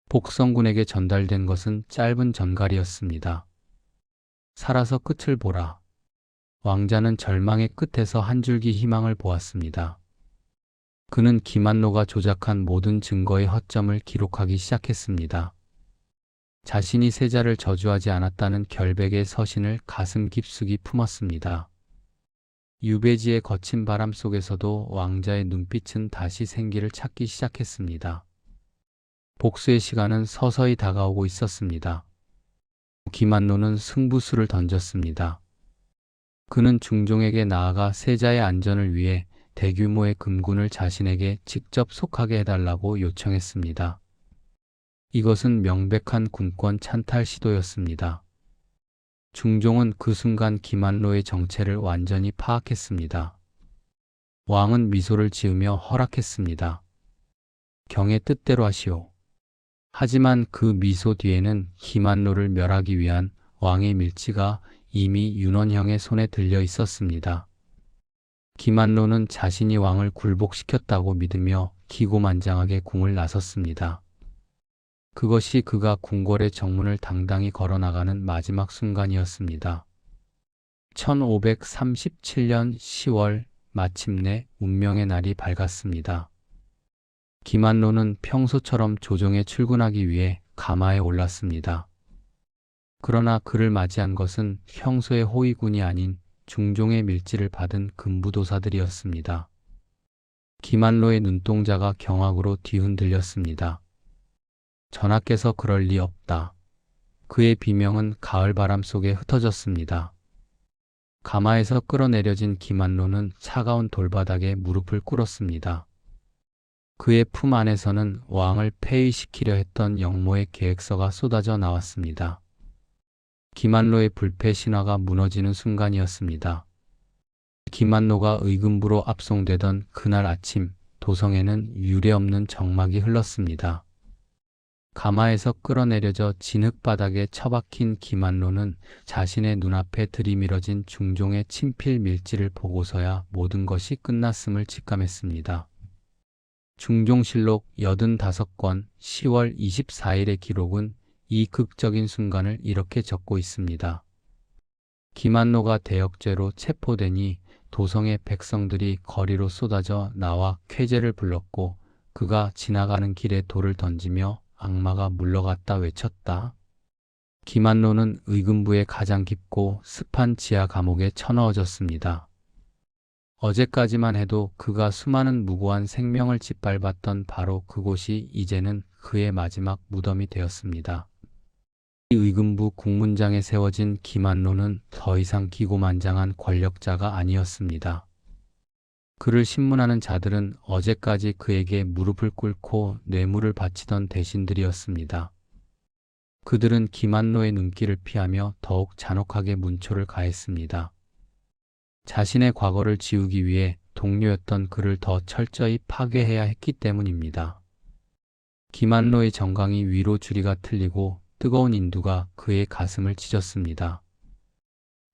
Speaker 1: 복성군에게 전달된 것은 짧은 전갈이었습니다. 살아서 끝을 보라. 왕자는 절망의 끝에서 한 줄기 희망을 보았습니다. 그는 기만로가 조작한 모든 증거의 허점을 기록하기 시작했습니다. 자신이 세자를 저주하지 않았다는 결백의 서신을 가슴 깊숙이 품었습니다. 유배지의 거친 바람 속에서도 왕자의 눈빛은 다시 생기를 찾기 시작했습니다. 복수의 시간은 서서히 다가오고 있었습니다. 기만로는 승부수를 던졌습니다. 그는 중종에게 나아가 세자의 안전을 위해 대규모의 금군을 자신에게 직접 속하게 해달라고 요청했습니다. 이것은 명백한 군권 찬탈 시도였습니다. 중종은 그 순간 기만로의 정체를 완전히 파악했습니다. 왕은 미소를 지으며 허락했습니다. 경의 뜻대로 하시오. 하지만 그 미소 뒤에는 기만로를 멸하기 위한 왕의 밀지가 이미 윤원형의 손에 들려 있었습니다. 기만로는 자신이 왕을 굴복시켰다고 믿으며 기고만장하게 궁을 나섰습니다. 그것이 그가 궁궐의 정문을 당당히 걸어나가는 마지막 순간이었습니다. 1537년 10월 마침내 운명의 날이 밝았습니다. 기만로는 평소처럼 조정에 출근하기 위해 가마에 올랐습니다. 그러나 그를 맞이한 것은 평소의 호위군이 아닌 중종의 밀지를 받은 금부도사들이었습니다. 기만로의 눈동자가 경악으로 뒤흔들렸습니다. 전하께서 그럴 리 없다. 그의 비명은 가을바람 속에 흩어졌습니다. 가마에서 끌어내려진 기만로는 차가운 돌바닥에 무릎을 꿇었습니다. 그의 품 안에서는 왕을 폐위시키려 했던 영모의 계획서가 쏟아져 나왔습니다. 기만로의 불패 신화가 무너지는 순간이었습니다. 기만로가 의금부로 압송되던 그날 아침, 도성에는 유례없는 정막이 흘렀습니다. 가마에서 끌어내려져 진흙바닥에 처박힌 기만로는 자신의 눈앞에 들이밀어진 중종의 친필 밀지를 보고서야 모든 것이 끝났음을 직감했습니다. 중종실록 85권 10월 24일의 기록은 이 극적인 순간을 이렇게 적고 있습니다. 기만로가 대역죄로 체포되니 도성의 백성들이 거리로 쏟아져 나와 쾌제를 불렀고 그가 지나가는 길에 돌을 던지며 악마가 물러갔다 외쳤다. 기만로는 의금부의 가장 깊고 습한 지하 감옥에 쳐넣어졌습니다. 어제까지만 해도 그가 수많은 무고한 생명을 짓밟았던 바로 그곳이 이제는 그의 마지막 무덤이 되었습니다. 이 의금부 국문장에 세워진 기만로는 더 이상 기고만장한 권력자가 아니었습니다. 그를 신문하는 자들은 어제까지 그에게 무릎을 꿇고 뇌물을 바치던 대신들이었습니다. 그들은 기만로의 눈길을 피하며 더욱 잔혹하게 문초를 가했습니다. 자신의 과거를 지우기 위해 동료였던 그를 더 철저히 파괴해야 했기 때문입니다. 기만로의 정강이 위로 줄이가 틀리고 뜨거운 인두가 그의 가슴을 찢었습니다.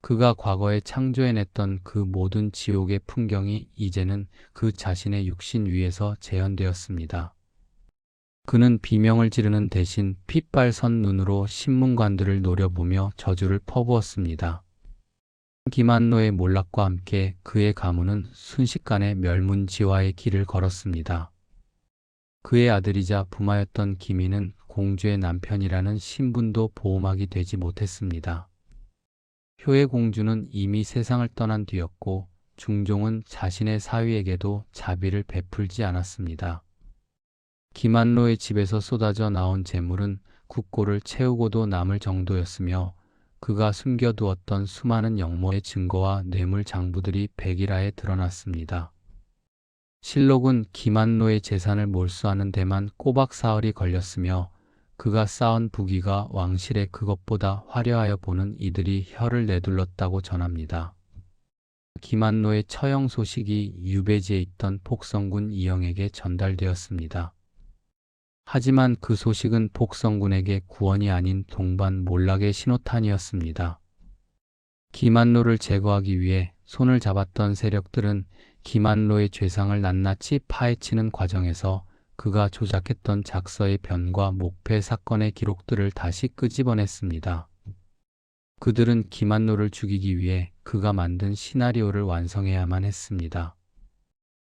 Speaker 1: 그가 과거에 창조해냈던 그 모든 지옥의 풍경이 이제는 그 자신의 육신 위에서 재현되었습니다. 그는 비명을 지르는 대신 핏발선 눈으로 신문관들을 노려보며 저주를 퍼부었습니다. 기만로의 몰락과 함께 그의 가문은 순식간에 멸문지화의 길을 걸었습니다. 그의 아들이자 부마였던 기민은 공주의 남편이라는 신분도 보호막이 되지 못했습니다. 효의 공주는 이미 세상을 떠난 뒤였고 중종은 자신의 사위에게도 자비를 베풀지 않았습니다. 기만로의 집에서 쏟아져 나온 재물은 국고를 채우고도 남을 정도였으며 그가 숨겨두었던 수많은 영모의 증거와 뇌물 장부들이 백일하에 드러났습니다. 실록은 기만로의 재산을 몰수하는 데만 꼬박 사흘이 걸렸으며 그가 쌓은 부귀가 왕실의 그것보다 화려하여 보는 이들이 혀를 내둘렀다고 전합니다. 기만로의 처형 소식이 유배지에 있던 폭성군 이영에게 전달되었습니다. 하지만 그 소식은 폭성군에게 구원이 아닌 동반 몰락의 신호탄이었습니다. 기만로를 제거하기 위해 손을 잡았던 세력들은 기만로의 죄상을 낱낱이 파헤치는 과정에서 그가 조작했던 작서의 변과 목패 사건의 기록들을 다시 끄집어냈습니다. 그들은 기만로를 죽이기 위해 그가 만든 시나리오를 완성해야만 했습니다.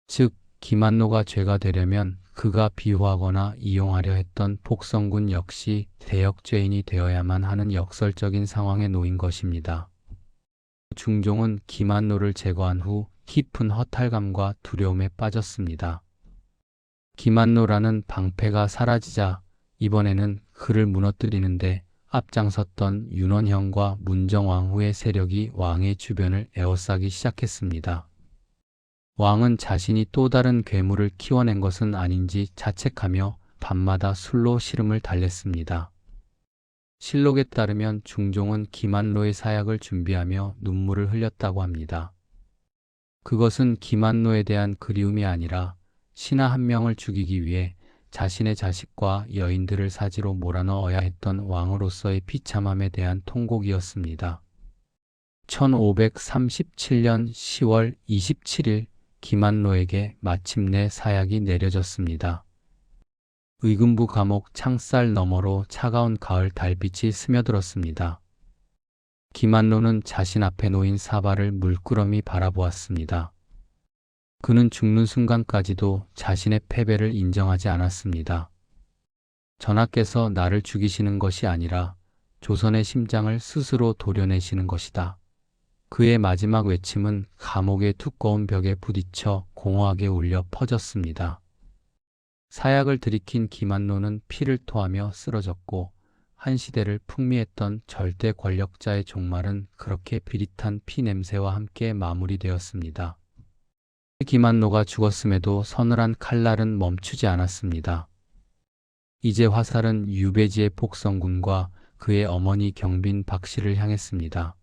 Speaker 1: 즉, 김한노가 죄가 되려면 그가 비호하거나 이용하려 했던 폭성군 역시 대역죄인이 되어야만 하는 역설적인 상황에 놓인 것입니다. 중종은 김한노를 제거한 후 깊은 허탈감과 두려움에 빠졌습니다. 김한노라는 방패가 사라지자 이번에는 그를 무너뜨리는데 앞장섰던 윤원형과 문정왕후의 세력이 왕의 주변을 에워싸기 시작했습니다. 왕은 자신이 또 다른 괴물을 키워낸 것은 아닌지 자책하며 밤마다 술로 시름을 달랬습니다. 실록에 따르면 중종은 김한노의 사약을 준비하며 눈물을 흘렸다고 합니다. 그것은 김한노에 대한 그리움이 아니라 신하 한 명을 죽이기 위해 자신의 자식과 여인들을 사지로 몰아넣어야 했던 왕으로서의 비참함에 대한 통곡이었습니다. 1537년 10월 27일 김한노에게 마침내 사약이 내려졌습니다. 의금부 감옥 창살 너머로 차가운 가을 달빛이 스며들었습니다. 김한노는 자신 앞에 놓인 사발을 물끄러미 바라보았습니다. 그는 죽는 순간까지도 자신의 패배를 인정하지 않았습니다. 전하께서 나를 죽이시는 것이 아니라 조선의 심장을 스스로 도려내시는 것이다. 그의 마지막 외침은 감옥의 두꺼운 벽에 부딪혀 공허하게 울려 퍼졌습니다. 사약을 들이킨 김한노는 피를 토하며 쓰러졌고 한 시대를 풍미했던 절대 권력자의 종말은 그렇게 비릿한 피 냄새와 함께 마무리되었습니다. 김한노가 죽었음에도 서늘한 칼날은 멈추지 않았습니다. 이제 화살은 유배지의 폭성군과 그의 어머니 경빈 박씨를 향했습니다.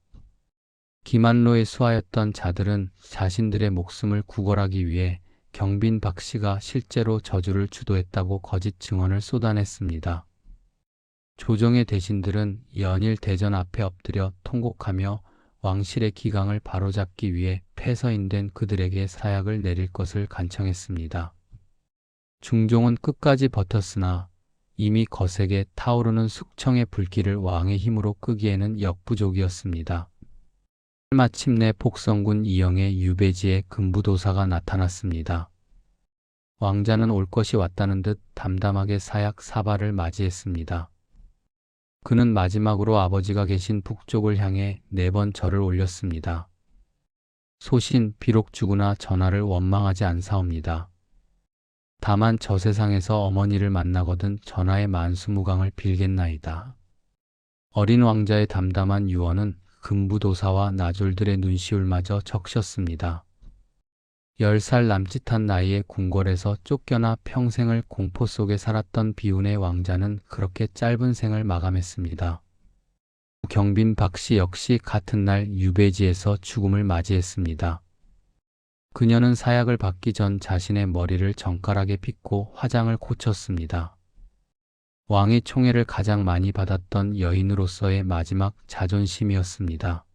Speaker 1: 김한노의 수하였던 자들은 자신들의 목숨을 구걸하기 위해 경빈 박씨가 실제로 저주를 주도했다고 거짓 증언을 쏟아냈습니다. 조정의 대신들은 연일 대전 앞에 엎드려 통곡하며 왕실의 기강을 바로잡기 위해 폐서인된 그들에게 사약을 내릴 것을 간청했습니다. 중종은 끝까지 버텼으나 이미 거세게 타오르는 숙청의 불길을 왕의 힘으로 끄기에는 역부족이었습니다. 마침내 폭성군 이영의 유배지에 금부도사가 나타났습니다. 왕자는 올 것이 왔다는 듯 담담하게 사약 사발을 맞이했습니다. 그는 마지막으로 아버지가 계신 북쪽을 향해 4번 절을 올렸습니다. 소신 비록 죽으나 전하를 원망하지 않사옵니다. 다만 저 세상에서 어머니를 만나거든 전하의 만수무강을 빌겠나이다. 어린 왕자의 담담한 유언은 금부도사와 나졸들의 눈시울마저 적셨습니다. 10살 남짓한 나이에 궁궐에서 쫓겨나 평생을 공포 속에 살았던 비운의 왕자는 그렇게 짧은 생을 마감했습니다. 경빈 박씨 역시 같은 날 유배지에서 죽음을 맞이했습니다. 그녀는 사약을 받기 전 자신의 머리를 정갈하게 빗고 화장을 고쳤습니다. 왕의 총애를 가장 많이 받았던 여인으로서의 마지막 자존심이었습니다.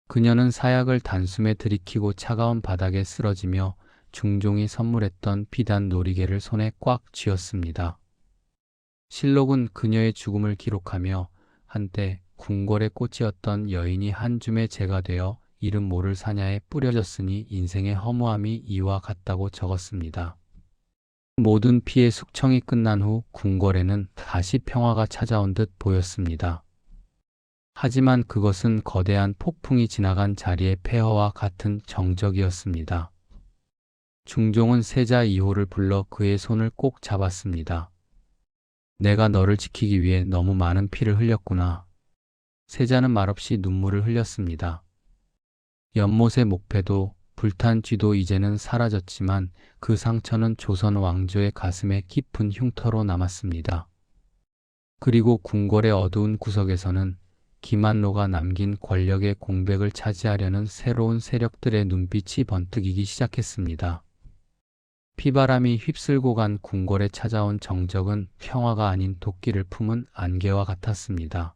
Speaker 1: 그녀는 사약을 단숨에 들이키고 차가운 바닥에 쓰러지며 중종이 선물했던 비단 놀이개를 손에 꽉 쥐었습니다. 실록은 그녀의 죽음을 기록하며 한때 궁궐의 꽃이었던 여인이 한 줌의 재가 되어 이름 모를 사냐에 뿌려졌으니 인생의 허무함이 이와 같다고 적었습니다. 모든 피의 숙청이 끝난 후 궁궐에는 다시 평화가 찾아온 듯 보였습니다. 하지만 그것은 거대한 폭풍이 지나간 자리의 폐허와 같은 정적이었습니다. 중종은 세자 2호를 불러 그의 손을 꼭 잡았습니다. 내가 너를 지키기 위해 너무 많은 피를 흘렸구나. 세자는 말없이 눈물을 흘렸습니다. 연못의 목패도 불탄 쥐도 이제는 사라졌지만 그 상처는 조선 왕조의 가슴에 깊은 흉터로 남았습니다. 그리고 궁궐의 어두운 구석에서는 김한노가 남긴 권력의 공백을 차지하려는 새로운 세력들의 눈빛이 번뜩이기 시작했습니다. 피바람이 휩쓸고 간 궁궐에 찾아온 정적은 평화가 아닌 도끼를 품은 안개와 같았습니다.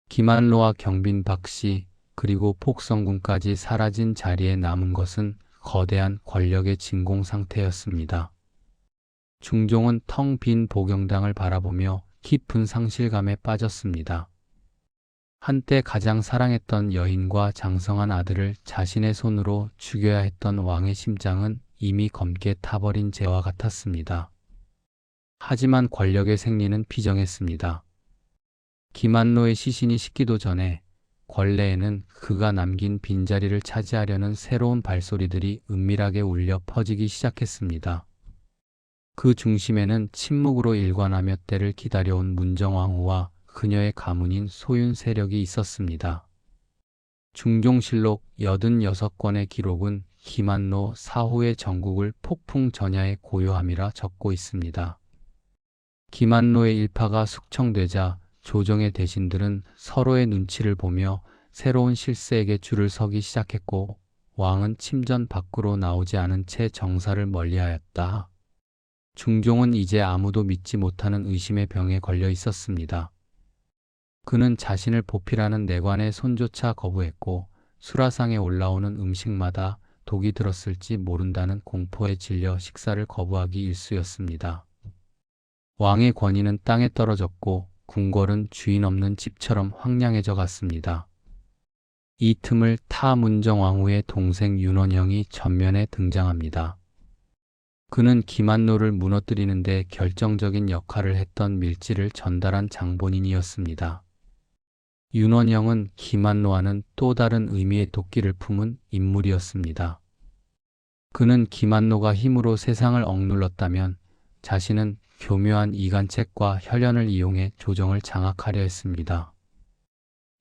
Speaker 1: 김한노와 경빈 박씨 그리고 폭성군까지 사라진 자리에 남은 것은 거대한 권력의 진공 상태였습니다. 중종은 텅 빈 보경당을 바라보며 깊은 상실감에 빠졌습니다. 한때 가장 사랑했던 여인과 장성한 아들을 자신의 손으로 죽여야 했던 왕의 심장은 이미 검게 타버린 재와 같았습니다. 하지만 권력의 생리는 비정했습니다. 김한노의 시신이 식기도 전에 권례에는 그가 남긴 빈자리를 차지하려는 새로운 발소리들이 은밀하게 울려 퍼지기 시작했습니다. 그 중심에는 침묵으로 일관하며 때를 기다려온 문정왕후와 그녀의 가문인 소윤 세력이 있었습니다. 중종실록 86권의 기록은 김한노 사후의 전국을 폭풍 전야의 고요함이라 적고 있습니다. 김한노의 일파가 숙청되자 조정의 대신들은 서로의 눈치를 보며 새로운 실세에게 줄을 서기 시작했고, 왕은 침전 밖으로 나오지 않은 채 정사를 멀리하였다. 중종은 이제 아무도 믿지 못하는 의심의 병에 걸려 있었습니다. 그는 자신을 보필하는 내관의 손조차 거부했고, 수라상에 올라오는 음식마다 독이 들었을지 모른다는 공포에 질려 식사를 거부하기 일쑤였습니다. 왕의 권위는 땅에 떨어졌고 궁궐은 주인 없는 집처럼 황량해져 갔습니다. 이 틈을 타 문정왕후의 동생 윤원영이 전면에 등장합니다. 그는 김한노를 무너뜨리는 데 결정적인 역할을 했던 밀지를 전달한 장본인이었습니다. 윤원영은 김한노와는 또 다른 의미의 도끼를 품은 인물이었습니다. 그는 김한노가 힘으로 세상을 억눌렀다면 자신은 교묘한 이간책과 혈연을 이용해 조정을 장악하려 했습니다.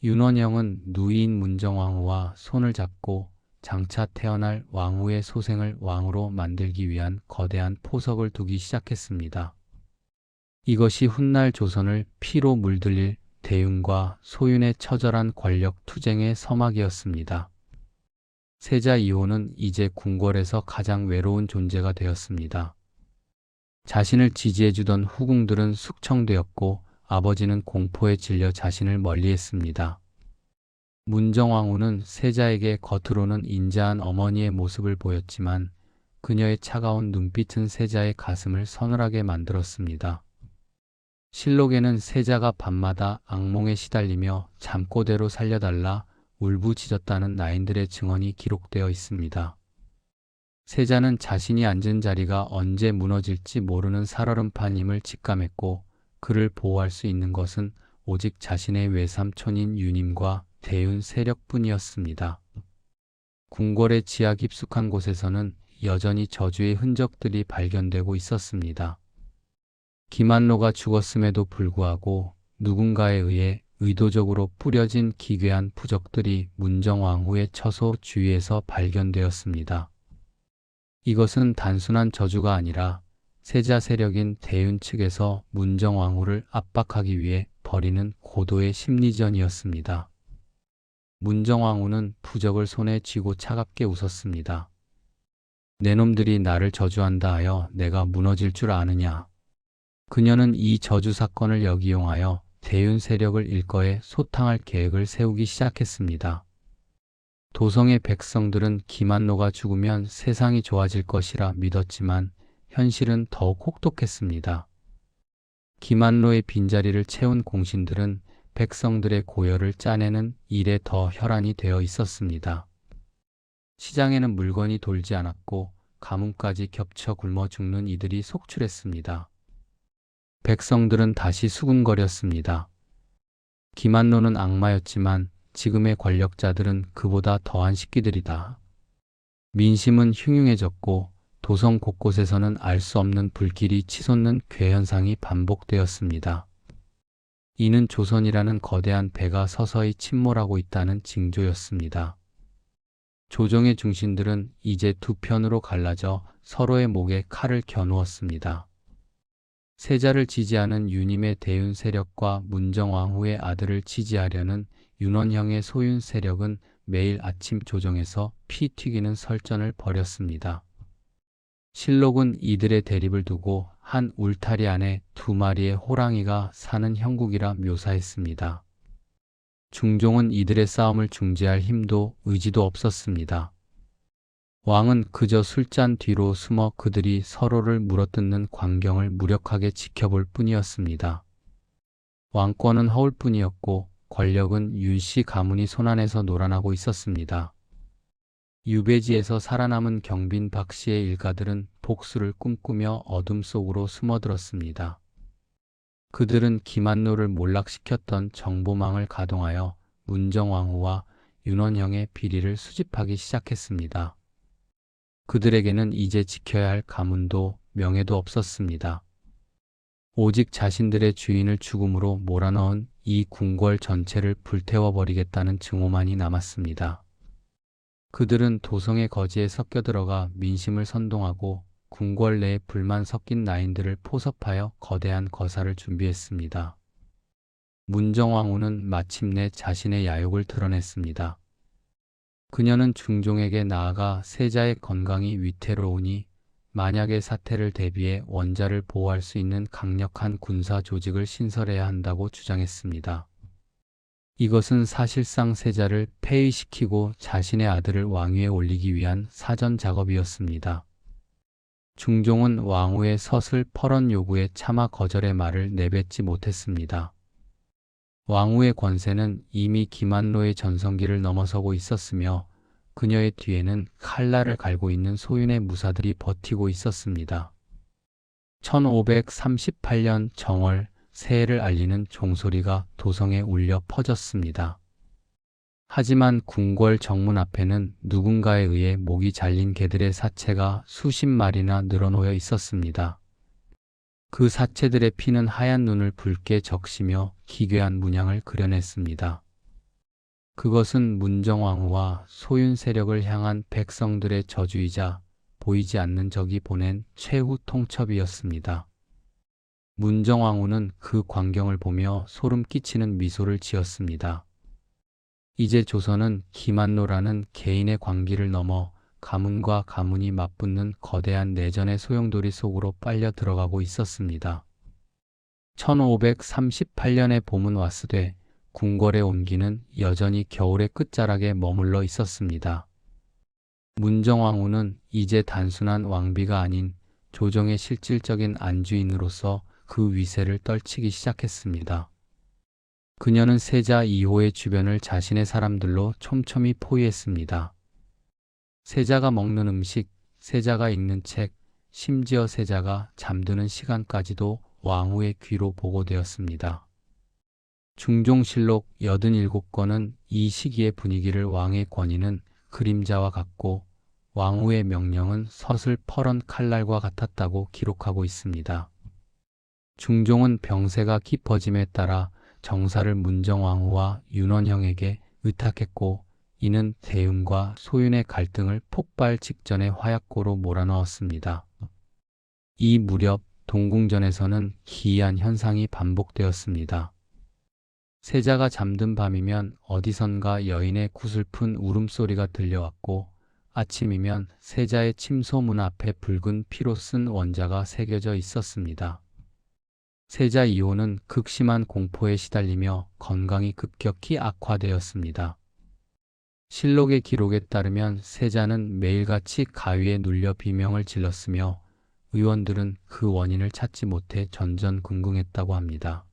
Speaker 1: 윤원영은 누이인 문정왕후와 손을 잡고 장차 태어날 왕후의 소생을 왕으로 만들기 위한 거대한 포석을 두기 시작했습니다. 이것이 훗날 조선을 피로 물들일 대윤과 소윤의 처절한 권력 투쟁의 서막이었습니다. 세자 이호는 이제 궁궐에서 가장 외로운 존재가 되었습니다. 자신을 지지해주던 후궁들은 숙청되었고 아버지는 공포에 질려 자신을 멀리했습니다. 문정왕후는 세자에게 겉으로는 인자한 어머니의 모습을 보였지만 그녀의 차가운 눈빛은 세자의 가슴을 서늘하게 만들었습니다. 실록에는 세자가 밤마다 악몽에 시달리며 잠꼬대로 살려달라 울부짖었다는 나인들의 증언이 기록되어 있습니다. 세자는 자신이 앉은 자리가 언제 무너질지 모르는 살얼음판임을 직감했고 그를 보호할 수 있는 것은 오직 자신의 외삼촌인 유님과 대윤 세력뿐이었습니다. 궁궐의 지하 깊숙한 곳에서는 여전히 저주의 흔적들이 발견되고 있었습니다. 김한노가 죽었음에도 불구하고 누군가에 의해 의도적으로 뿌려진 기괴한 부적들이 문정왕후의 처소 주위에서 발견되었습니다. 이것은 단순한 저주가 아니라 세자 세력인 대윤 측에서 문정왕후를 압박하기 위해 벌이는 고도의 심리전이었습니다. 문정왕후는 부적을 손에 쥐고 차갑게 웃었습니다. 내 놈들이 나를 저주한다 하여 내가 무너질 줄 아느냐. 그녀는 이 저주 사건을 역이용하여 대윤 세력을 일거에 소탕할 계획을 세우기 시작했습니다. 도성의 백성들은 김한노가 죽으면 세상이 좋아질 것이라 믿었지만 현실은 더욱 혹독했습니다. 김한노의 빈자리를 채운 공신들은 백성들의 고열을 짜내는 일에 더 혈안이 되어 있었습니다. 시장에는 물건이 돌지 않았고 가뭄까지 겹쳐 굶어 죽는 이들이 속출했습니다. 백성들은 다시 수군거렸습니다. 김한노는 악마였지만 지금의 권력자들은 그보다 더한 식기들이다. 민심은 흉흉해졌고 도성 곳곳에서는 알 수 없는 불길이 치솟는 괴현상이 반복되었습니다. 이는 조선이라는 거대한 배가 서서히 침몰하고 있다는 징조였습니다. 조정의 중심들은 이제 두 편으로 갈라져 서로의 목에 칼을 겨누었습니다. 세자를 지지하는 유님의 대윤 세력과 문정왕후의 아들을 지지하려는 윤원형의 소윤 세력은 매일 아침 조정에서 피 튀기는 설전을 벌였습니다. 실록은 이들의 대립을 두고 한 울타리 안에 두 마리의 호랑이가 사는 형국이라 묘사했습니다. 중종은 이들의 싸움을 중재할 힘도 의지도 없었습니다. 왕은 그저 술잔 뒤로 숨어 그들이 서로를 물어뜯는 광경을 무력하게 지켜볼 뿐이었습니다. 왕권은 허울 뿐이었고 권력은 윤씨 가문이 손안에서 놀아나고 있었습니다. 유배지에서 살아남은 경빈 박 씨의 일가들은 복수를 꿈꾸며 어둠 속으로 숨어들었습니다. 그들은 김한노를 몰락시켰던 정보망을 가동하여 문정왕후와 윤원형의 비리를 수집하기 시작했습니다. 그들에게는 이제 지켜야 할 가문도 명예도 없었습니다. 오직 자신들의 주인을 죽음으로 몰아넣은 이 궁궐 전체를 불태워버리겠다는 증오만이 남았습니다. 그들은 도성의 거지에 섞여들어가 민심을 선동하고 궁궐 내에 불만 섞인 나인들을 포섭하여 거대한 거사를 준비했습니다. 문정왕후는 마침내 자신의 야욕을 드러냈습니다. 그녀는 중종에게 나아가 세자의 건강이 위태로우니 만약의 사태를 대비해 원자를 보호할 수 있는 강력한 군사 조직을 신설해야 한다고 주장했습니다. 이것은 사실상 세자를 폐위시키고 자신의 아들을 왕위에 올리기 위한 사전 작업이었습니다. 중종은 왕후의 서슬퍼런 요구에 차마 거절의 말을 내뱉지 못했습니다. 왕후의 권세는 이미 김한노의 전성기를 넘어서고 있었으며 그녀의 뒤에는 칼날을 갈고 있는 소윤의 무사들이 버티고 있었습니다. 1538년 정월 새해를 알리는 종소리가 도성에 울려 퍼졌습니다. 하지만 궁궐 정문 앞에는 누군가에 의해 목이 잘린 개들의 사체가 수십 마리나 늘어놓여 있었습니다. 그 사체들의 피는 하얀 눈을 붉게 적시며 기괴한 문양을 그려냈습니다. 그것은 문정왕후와 소윤 세력을 향한 백성들의 저주이자 보이지 않는 적이 보낸 최후 통첩이었습니다. 문정왕후는 그 광경을 보며 소름 끼치는 미소를 지었습니다. 이제 조선은 김한노라는 개인의 광기를 넘어 가문과 가문이 맞붙는 거대한 내전의 소용돌이 속으로 빨려 들어가고 있었습니다. 1538년의 봄은 왔으되 궁궐의 온기는 여전히 겨울의 끝자락에 머물러 있었습니다. 문정왕후는 이제 단순한 왕비가 아닌 조정의 실질적인 안주인으로서 그 위세를 떨치기 시작했습니다. 그녀는 세자 2호의 주변을 자신의 사람들로 촘촘히 포위했습니다. 세자가 먹는 음식, 세자가 읽는 책, 심지어 세자가 잠드는 시간까지도 왕후의 귀로 보고되었습니다. 중종실록 87권은 이 시기의 분위기를 왕의 권위는 그림자와 같고 왕후의 명령은 서슬퍼런 칼날과 같았다고 기록하고 있습니다. 중종은 병세가 깊어짐에 따라 정사를 문정왕후와 윤원형에게 의탁했고 이는 대음과 소윤의 갈등을 폭발 직전의 화약고로 몰아넣었습니다. 이 무렵 동궁전에서는 기이한 현상이 반복되었습니다. 세자가 잠든 밤이면 어디선가 여인의 구슬픈 울음소리가 들려왔고 아침이면 세자의 침소 문 앞에 붉은 피로 쓴 원자가 새겨져 있었습니다. 세자 2호는 극심한 공포에 시달리며 건강이 급격히 악화되었습니다. 실록의 기록에 따르면 세자는 매일같이 가위에 눌려 비명을 질렀으며 의원들은 그 원인을 찾지 못해 전전긍긍했다고 합니다.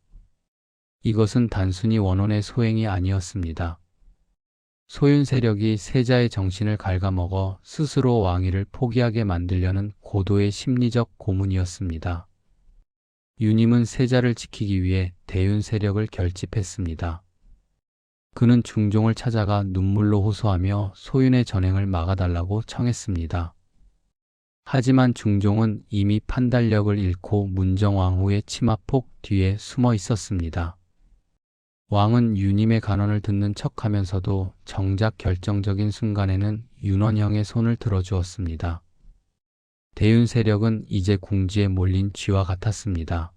Speaker 1: 이것은 단순히 원혼의 소행이 아니었습니다. 소윤 세력이 세자의 정신을 갉아먹어 스스로 왕위를 포기하게 만들려는 고도의 심리적 고문이었습니다. 윤임은 세자를 지키기 위해 대윤 세력을 결집했습니다. 그는 중종을 찾아가 눈물로 호소하며 소윤의 전행을 막아달라고 청했습니다. 하지만 중종은 이미 판단력을 잃고 문정왕후의 치마폭 뒤에 숨어 있었습니다. 왕은 윤임의 간언을 듣는 척하면서도 정작 결정적인 순간에는 윤원형의 손을 들어주었습니다. 대윤 세력은 이제 궁지에 몰린 쥐와 같았습니다.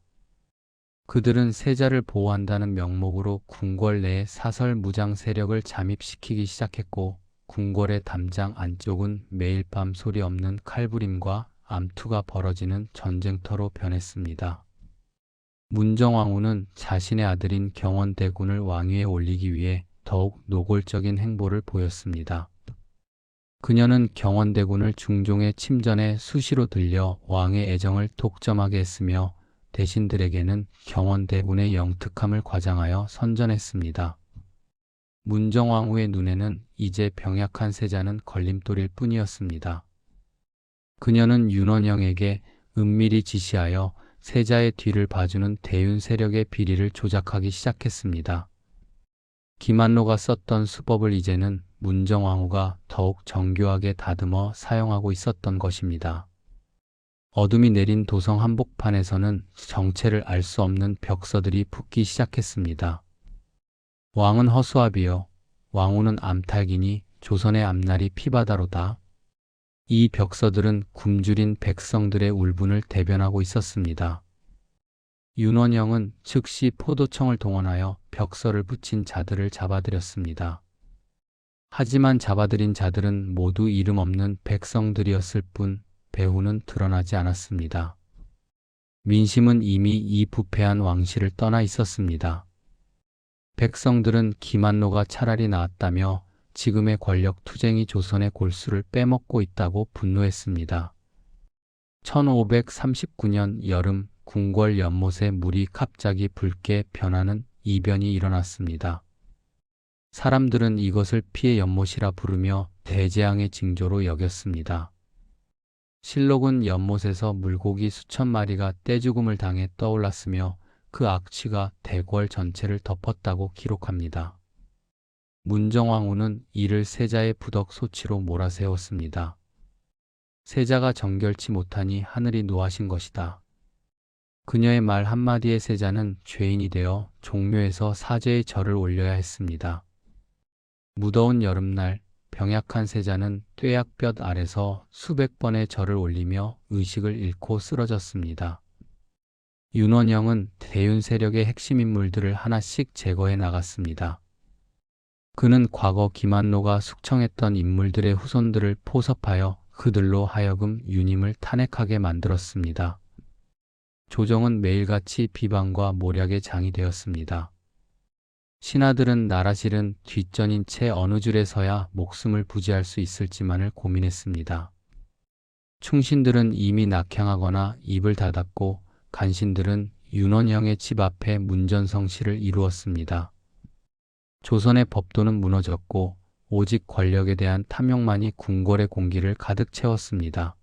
Speaker 1: 그들은 세자를 보호한다는 명목으로 궁궐 내에 사설 무장 세력을 잠입시키기 시작했고 궁궐의 담장 안쪽은 매일 밤 소리 없는 칼부림과 암투가 벌어지는 전쟁터로 변했습니다. 문정왕후는 자신의 아들인 경원대군을 왕위에 올리기 위해 더욱 노골적인 행보를 보였습니다. 그녀는 경원대군을 중종의 침전에 수시로 들려 왕의 애정을 독점하게 했으며 대신들에게는 경원대군의 영특함을 과장하여 선전했습니다. 문정왕후의 눈에는 이제 병약한 세자는 걸림돌일 뿐이었습니다. 그녀는 윤원영에게 은밀히 지시하여 세자의 뒤를 봐주는 대윤 세력의 비리를 조작하기 시작했습니다. 김한로가 썼던 수법을 이제는 문정왕후가 더욱 정교하게 다듬어 사용하고 있었던 것입니다. 어둠이 내린 도성 한복판에서는 정체를 알 수 없는 벽서들이 붙기 시작했습니다. 왕은 허수아비여, 왕후는 암탉이니 조선의 앞날이 피바다로다. 이 벽서들은 굶주린 백성들의 울분을 대변하고 있었습니다. 윤원영은 즉시 포도청을 동원하여 벽서를 붙인 자들을 잡아들였습니다. 하지만 잡아들인 자들은 모두 이름 없는 백성들이었을 뿐 배후는 드러나지 않았습니다. 민심은 이미 이 부패한 왕실을 떠나 있었습니다. 백성들은 김한로가 차라리 나았다며 지금의 권력 투쟁이 조선의 골수를 빼먹고 있다고 분노했습니다. 1539년 여름 궁궐 연못의 물이 갑자기 붉게 변하는 이변이 일어났습니다. 사람들은 이것을 피해 연못이라 부르며 대재앙의 징조로 여겼습니다. 실록은 연못에서 물고기 수천 마리가 떼죽음을 당해 떠올랐으며 그 악취가 대궐 전체를 덮었다고 기록합니다. 문정왕후는 이를 세자의 부덕 소치로 몰아세웠습니다. 세자가 정결치 못하니 하늘이 노하신 것이다. 그녀의 말 한마디에 세자는 죄인이 되어 종묘에서 사죄의 절을 올려야 했습니다. 무더운 여름날 병약한 세자는 뙤약볕 아래서 수백 번의 절을 올리며 의식을 잃고 쓰러졌습니다. 윤원영은 대윤 세력의 핵심 인물들을 하나씩 제거해 나갔습니다. 그는 과거 김한로가 숙청했던 인물들의 후손들을 포섭하여 그들로 하여금 윤임을 탄핵하게 만들었습니다. 조정은 매일같이 비방과 모략의 장이 되었습니다. 신하들은 나라 실은 뒷전인 채 어느 줄에 서야 목숨을 부지할 수 있을지만을 고민했습니다. 충신들은 이미 낙향하거나 입을 닫았고 간신들은 윤원영의 집 앞에 문전성시를 이루었습니다. 조선의 법도는 무너졌고 오직 권력에 대한 탐욕만이 궁궐의 공기를 가득 채웠습니다.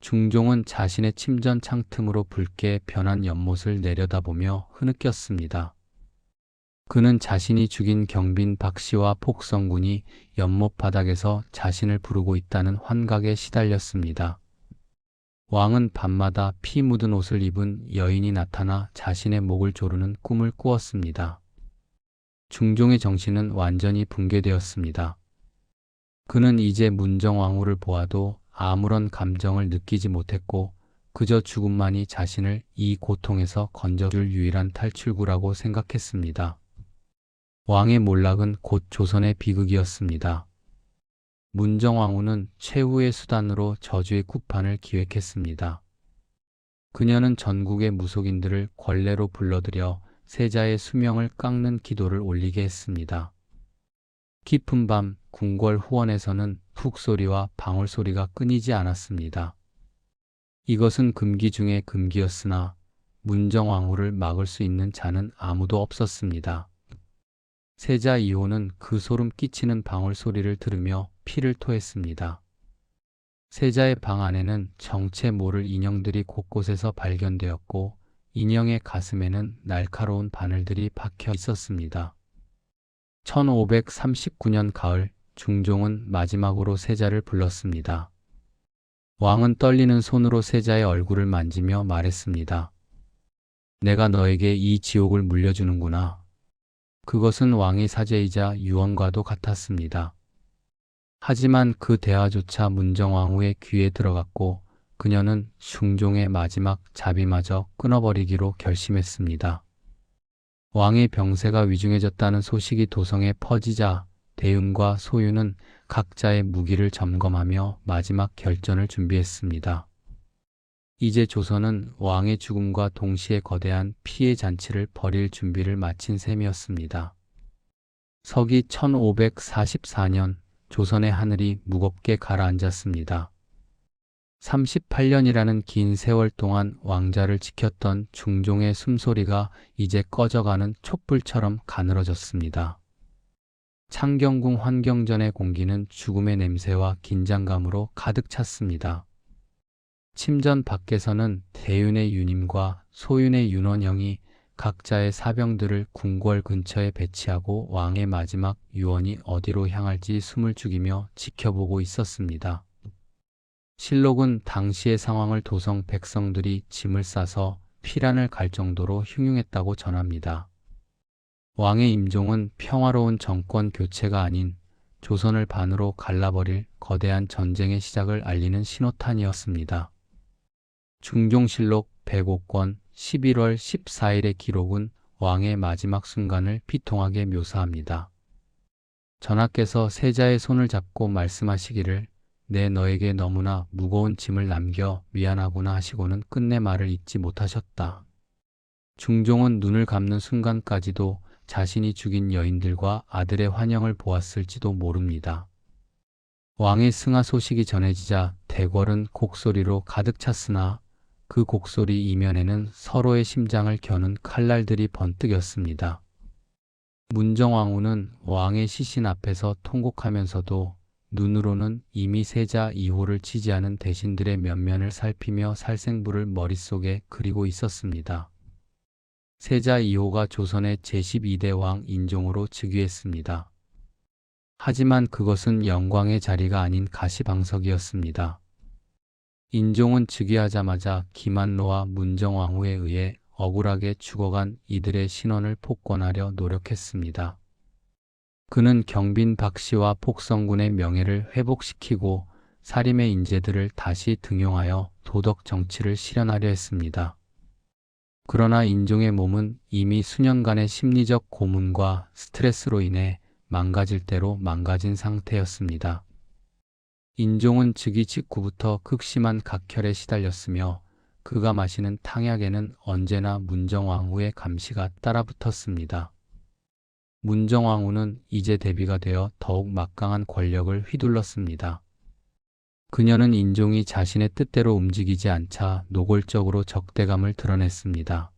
Speaker 1: 중종은 자신의 침전 창틈으로 붉게 변한 연못을 내려다보며 흐느꼈습니다. 그는 자신이 죽인 경빈 박씨와 폭성군이 연못 바닥에서 자신을 부르고 있다는 환각에 시달렸습니다. 왕은 밤마다 피 묻은 옷을 입은 여인이 나타나 자신의 목을 조르는 꿈을 꾸었습니다. 중종의 정신은 완전히 붕괴되었습니다. 그는 이제 문정왕후를 보아도 아무런 감정을 느끼지 못했고 그저 죽음만이 자신을 이 고통에서 건져줄 유일한 탈출구라고 생각했습니다. 왕의 몰락은 곧 조선의 비극이었습니다. 문정왕후는 최후의 수단으로 저주의 쿠판을 기획했습니다. 그녀는 전국의 무속인들을 권례로 불러들여 세자의 수명을 깎는 기도를 올리게 했습니다. 깊은 밤 궁궐 후원에서는 푹소리와 방울소리가 끊이지 않았습니다. 이것은 금기 중의 금기였으나 문정왕후를 막을 수 있는 자는 아무도 없었습니다. 세자 이호는 그 소름 끼치는 방울소리를 들으며 피를 토했습니다. 세자의 방 안에는 정체 모를 인형들이 곳곳에서 발견되었고 인형의 가슴에는 날카로운 바늘들이 박혀 있었습니다. 1539년 가을 중종은 마지막으로 세자를 불렀습니다. 왕은 떨리는 손으로 세자의 얼굴을 만지며 말했습니다. 내가 너에게 이 지옥을 물려주는구나. 그것은 왕의 사죄이자 유언과도 같았습니다. 하지만 그 대화조차 문정왕후의 귀에 들어갔고 그녀는 중종의 마지막 자비마저 끊어버리기로 결심했습니다. 왕의 병세가 위중해졌다는 소식이 도성에 퍼지자 대윤과 소윤은 각자의 무기를 점검하며 마지막 결전을 준비했습니다. 이제 조선은 왕의 죽음과 동시에 거대한 피해 잔치를 벌일 준비를 마친 셈이었습니다. 서기 1544년 조선의 하늘이 무겁게 가라앉았습니다. 38년이라는 긴 세월 동안 왕자를 지켰던 중종의 숨소리가 이제 꺼져가는 촛불처럼 가늘어졌습니다. 창경궁 환경전의 공기는 죽음의 냄새와 긴장감으로 가득 찼습니다. 침전 밖에서는 대윤의 유님과 소윤의 윤원영이 각자의 사병들을 궁궐 근처에 배치하고 왕의 마지막 유언이 어디로 향할지 숨을 죽이며 지켜보고 있었습니다. 실록은 당시의 상황을 도성 백성들이 짐을 싸서 피란을 갈 정도로 흉흉했다고 전합니다. 왕의 임종은 평화로운 정권 교체가 아닌 조선을 반으로 갈라버릴 거대한 전쟁의 시작을 알리는 신호탄이었습니다. 중종실록 105권 11월 14일의 기록은 왕의 마지막 순간을 비통하게 묘사합니다. 전하께서 세자의 손을 잡고 말씀하시기를 내 너에게 너무나 무거운 짐을 남겨 미안하구나 하시고는 끝내 말을 잇지 못하셨다. 중종은 눈을 감는 순간까지도 자신이 죽인 여인들과 아들의 환영을 보았을지도 모릅니다. 왕의 승하 소식이 전해지자 대궐은 곡소리로 가득 찼으나 그 곡소리 이면에는 서로의 심장을 겨눈 칼날들이 번뜩였습니다. 문정왕후는 왕의 시신 앞에서 통곡하면서도 눈으로는 이미 세자 2호를 지지하는 대신들의 면면을 살피며 살생부를 머릿속에 그리고 있었습니다. 세자 2호가 조선의 제12대 왕 인종으로 즉위했습니다. 하지만 그것은 영광의 자리가 아닌 가시방석이었습니다. 인종은 즉위하자마자 김한로와 문정왕후에 의해 억울하게 죽어간 이들의 신원을 복권하려 노력했습니다. 그는 경빈 박씨와 폭성군의 명예를 회복시키고 사림의 인재들을 다시 등용하여 도덕 정치를 실현하려 했습니다. 그러나 인종의 몸은 이미 수년간의 심리적 고문과 스트레스로 인해 망가질 대로 망가진 상태였습니다. 인종은 즉위 직후부터 극심한 각혈에 시달렸으며 그가 마시는 탕약에는 언제나 문정왕후의 감시가 따라붙었습니다. 문정왕후는 이제 대비가 되어 더욱 막강한 권력을 휘둘렀습니다. 그녀는 인종이 자신의 뜻대로 움직이지 않자 노골적으로 적대감을 드러냈습니다.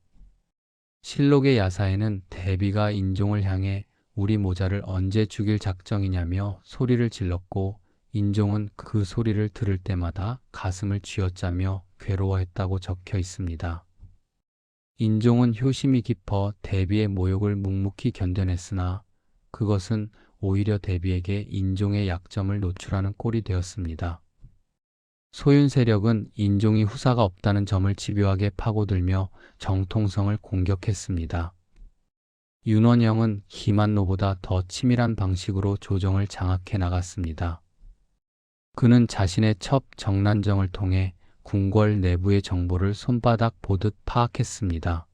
Speaker 1: 실록의 야사에는 대비가 인종을 향해 우리 모자를 언제 죽일 작정이냐며 소리를 질렀고 인종은 그 소리를 들을 때마다 가슴을 쥐어짜며 괴로워했다고 적혀 있습니다. 인종은 효심이 깊어 대비의 모욕을 묵묵히 견뎌냈으나 그것은 오히려 대비에게 인종의 약점을 노출하는 꼴이 되었습니다. 소윤 세력은 인종이 후사가 없다는 점을 집요하게 파고들며 정통성을 공격했습니다. 윤원영은 김한로보다 더 치밀한 방식으로 조정을 장악해 나갔습니다. 그는 자신의 첩 정난정을 통해 궁궐 내부의 정보를 손바닥 보듯 파악했습니다.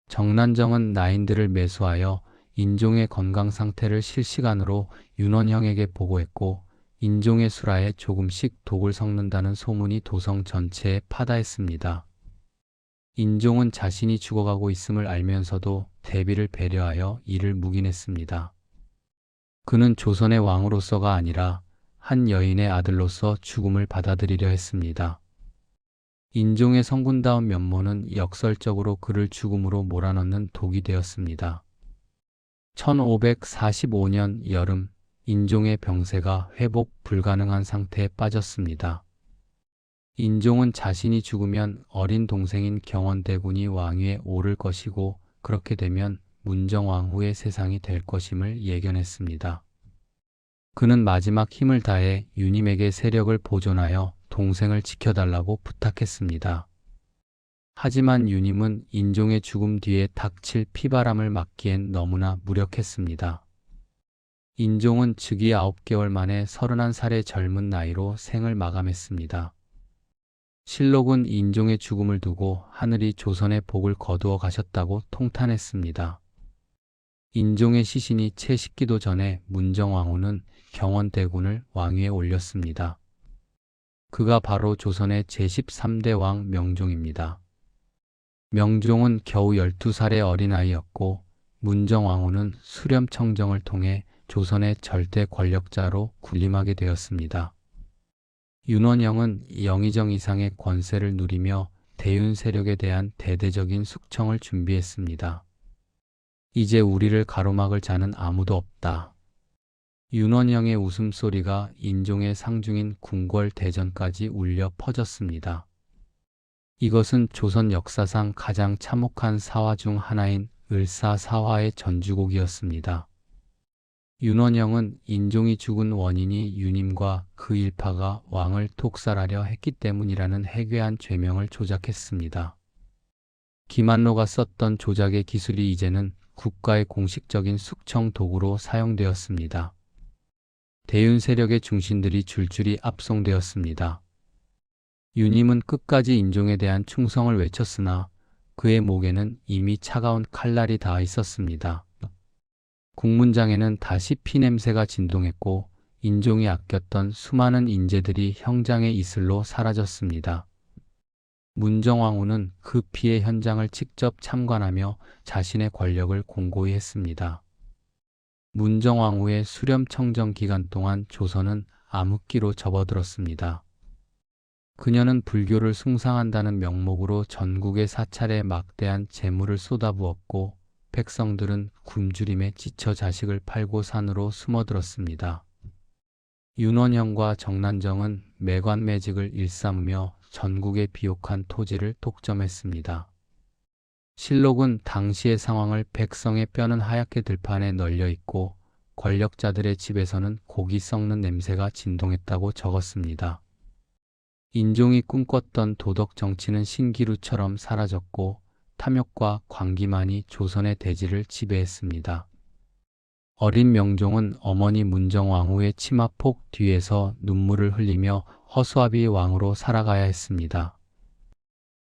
Speaker 1: 정난정은 나인들을 매수하여 인종의 건강 상태를 실시간으로 윤원형에게 보고했고 인종의 수라에 조금씩 독을 섞는다는 소문이 도성 전체에 파다했습니다. 인종은 자신이 죽어가고 있음을 알면서도 대비를 배려하여 이를 묵인했습니다. 그는 조선의 왕으로서가 아니라 한 여인의 아들로서 죽음을 받아들이려 했습니다. 인종의 성군다운 면모는 역설적으로 그를 죽음으로 몰아넣는 독이 되었습니다. 1545년 여름, 인종의 병세가 회복 불가능한 상태에 빠졌습니다. 인종은 자신이 죽으면 어린 동생인 경원대군이 왕위에 오를 것이고 그렇게 되면 문정왕후의 세상이 될 것임을 예견했습니다. 그는 마지막 힘을 다해 유님에게 세력을 보존하여 동생을 지켜달라고 부탁했습니다. 하지만 유님은 인종의 죽음 뒤에 닥칠 피바람을 막기엔 너무나 무력했습니다. 인종은 즉위 9개월 만에 31살의 젊은 나이로 생을 마감했습니다. 실록은 인종의 죽음을 두고 하늘이 조선의 복을 거두어 가셨다고 통탄했습니다. 인종의 시신이 채 식기도 전에 문정왕후는 경원대군을 왕위에 올렸습니다. 그가 바로 조선의 제13대 왕 명종입니다. 명종은 겨우 12살의 어린아이였고 문정왕후는 수렴청정을 통해 조선의 절대 권력자로 군림하게 되었습니다. 윤원영은 영의정 이상의 권세를 누리며 대윤 세력에 대한 대대적인 숙청을 준비했습니다. 이제 우리를 가로막을 자는 아무도 없다. 윤원영의 웃음소리가 인종의 상중인 궁궐대전까지 울려 퍼졌습니다. 이것은 조선 역사상 가장 참혹한 사화 중 하나인 을사사화의 전주곡이었습니다. 윤원영은 인종이 죽은 원인이 유님과 그 일파가 왕을 독살하려 했기 때문이라는 해괴한 죄명을 조작했습니다. 김한로가 썼던 조작의 기술이 이제는 국가의 공식적인 숙청 도구로 사용되었습니다. 대윤 세력의 중신들이 줄줄이 압송되었습니다. 유님은 끝까지 인종에 대한 충성을 외쳤으나 그의 목에는 이미 차가운 칼날이 닿아 있었습니다. 국문장에는 다시 피냄새가 진동했고 인종이 아꼈던 수많은 인재들이 형장의 이슬로 사라졌습니다. 문정왕후는 그 피해 현장을 직접 참관하며 자신의 권력을 공고히 했습니다. 문정왕후의 수렴청정 기간 동안 조선은 암흑기로 접어들었습니다. 그녀는 불교를 숭상한다는 명목으로 전국에 사찰에 막대한 재물을 쏟아부었고 백성들은 굶주림에 지쳐 자식을 팔고 산으로 숨어들었습니다. 윤원영과 정난정은 매관매직을 일삼으며 전국의 비옥한 토지를 독점했습니다. 실록은 당시의 상황을 백성의 뼈는 하얗게 들판에 널려 있고 권력자들의 집에서는 고기 썩는 냄새가 진동했다고 적었습니다. 인종이 꿈꿨던 도덕 정치는 신기루처럼 사라졌고 탐욕과 광기만이 조선의 대지를 지배했습니다. 어린 명종은 어머니 문정왕후의 치마폭 뒤에서 눈물을 흘리며 허수아비 왕으로 살아가야 했습니다.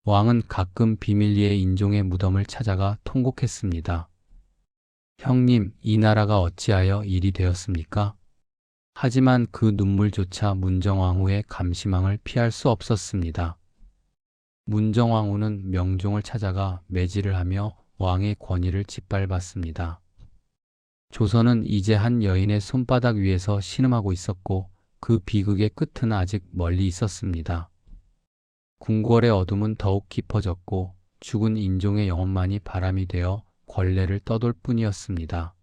Speaker 1: 왕은 가끔 비밀리에 인종의 무덤을 찾아가 통곡했습니다. 형님, 이 나라가 어찌하여 일이 되었습니까? 하지만 그 눈물조차 문정왕후의 감시망을 피할 수 없었습니다. 문정왕후는 명종을 찾아가 매질을 하며 왕의 권위를 짓밟았습니다. 조선은 이제 한 여인의 손바닥 위에서 신음하고 있었고 그 비극의 끝은 아직 멀리 있었습니다. 궁궐의 어둠은 더욱 깊어졌고 죽은 인종의 영혼만이 바람이 되어 권례를 떠돌 뿐이었습니다.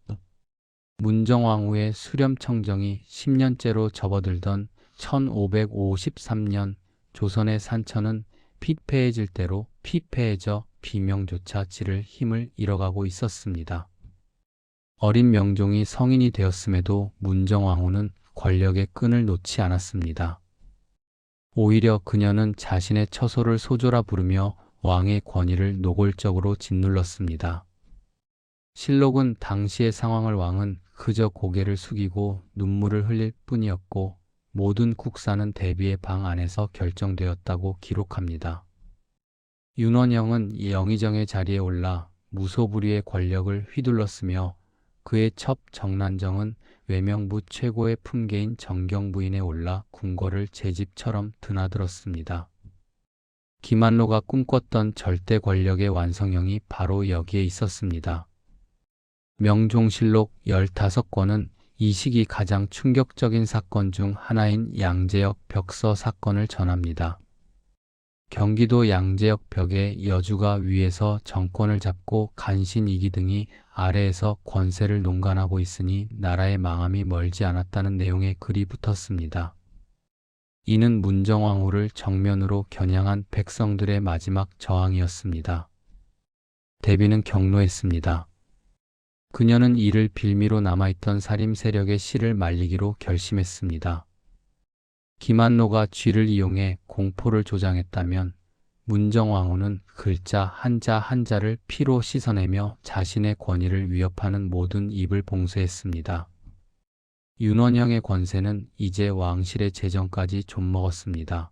Speaker 1: 문정왕후의 수렴청정이 10년째로 접어들던 1553년 조선의 산천은 피폐해질 대로 피폐해져 비명조차 지를 힘을 잃어가고 있었습니다. 어린 명종이 성인이 되었음에도 문정왕후는 권력의 끈을 놓지 않았습니다. 오히려 그녀는 자신의 처소를 소조라 부르며 왕의 권위를 노골적으로 짓눌렀습니다. 실록은 당시의 상황을 왕은 그저 고개를 숙이고 눈물을 흘릴 뿐이었고 모든 국사는 대비의 방 안에서 결정되었다고 기록합니다. 윤원영은 영의정의 자리에 올라 무소불위의 권력을 휘둘렀으며 그의 첩 정난정은 외명부 최고의 품계인 정경부인에 올라 궁궐을 제 집처럼 드나들었습니다. 김한로가 꿈꿨던 절대 권력의 완성형이 바로 여기에 있었습니다. 명종실록 15권은 이 시기 가장 충격적인 사건 중 하나인 양재역 벽서 사건을 전합니다. 경기도 양재역 벽에 여주가 위에서 정권을 잡고 간신 이기등이 아래에서 권세를 농간하고 있으니 나라의 망함이 멀지 않았다는 내용의 글이 붙었습니다. 이는 문정왕후를 정면으로 겨냥한 백성들의 마지막 저항이었습니다. 대비는 격노했습니다. 그녀는 이를 빌미로 남아있던 살림 세력의 씨를 말리기로 결심했습니다. 김한로가 쥐를 이용해 공포를 조장했다면 문정왕후는 글자 한자 한자를 피로 씻어내며 자신의 권위를 위협하는 모든 입을 봉쇄했습니다. 윤원영의 권세는 이제 왕실의 재정까지 좀먹었습니다.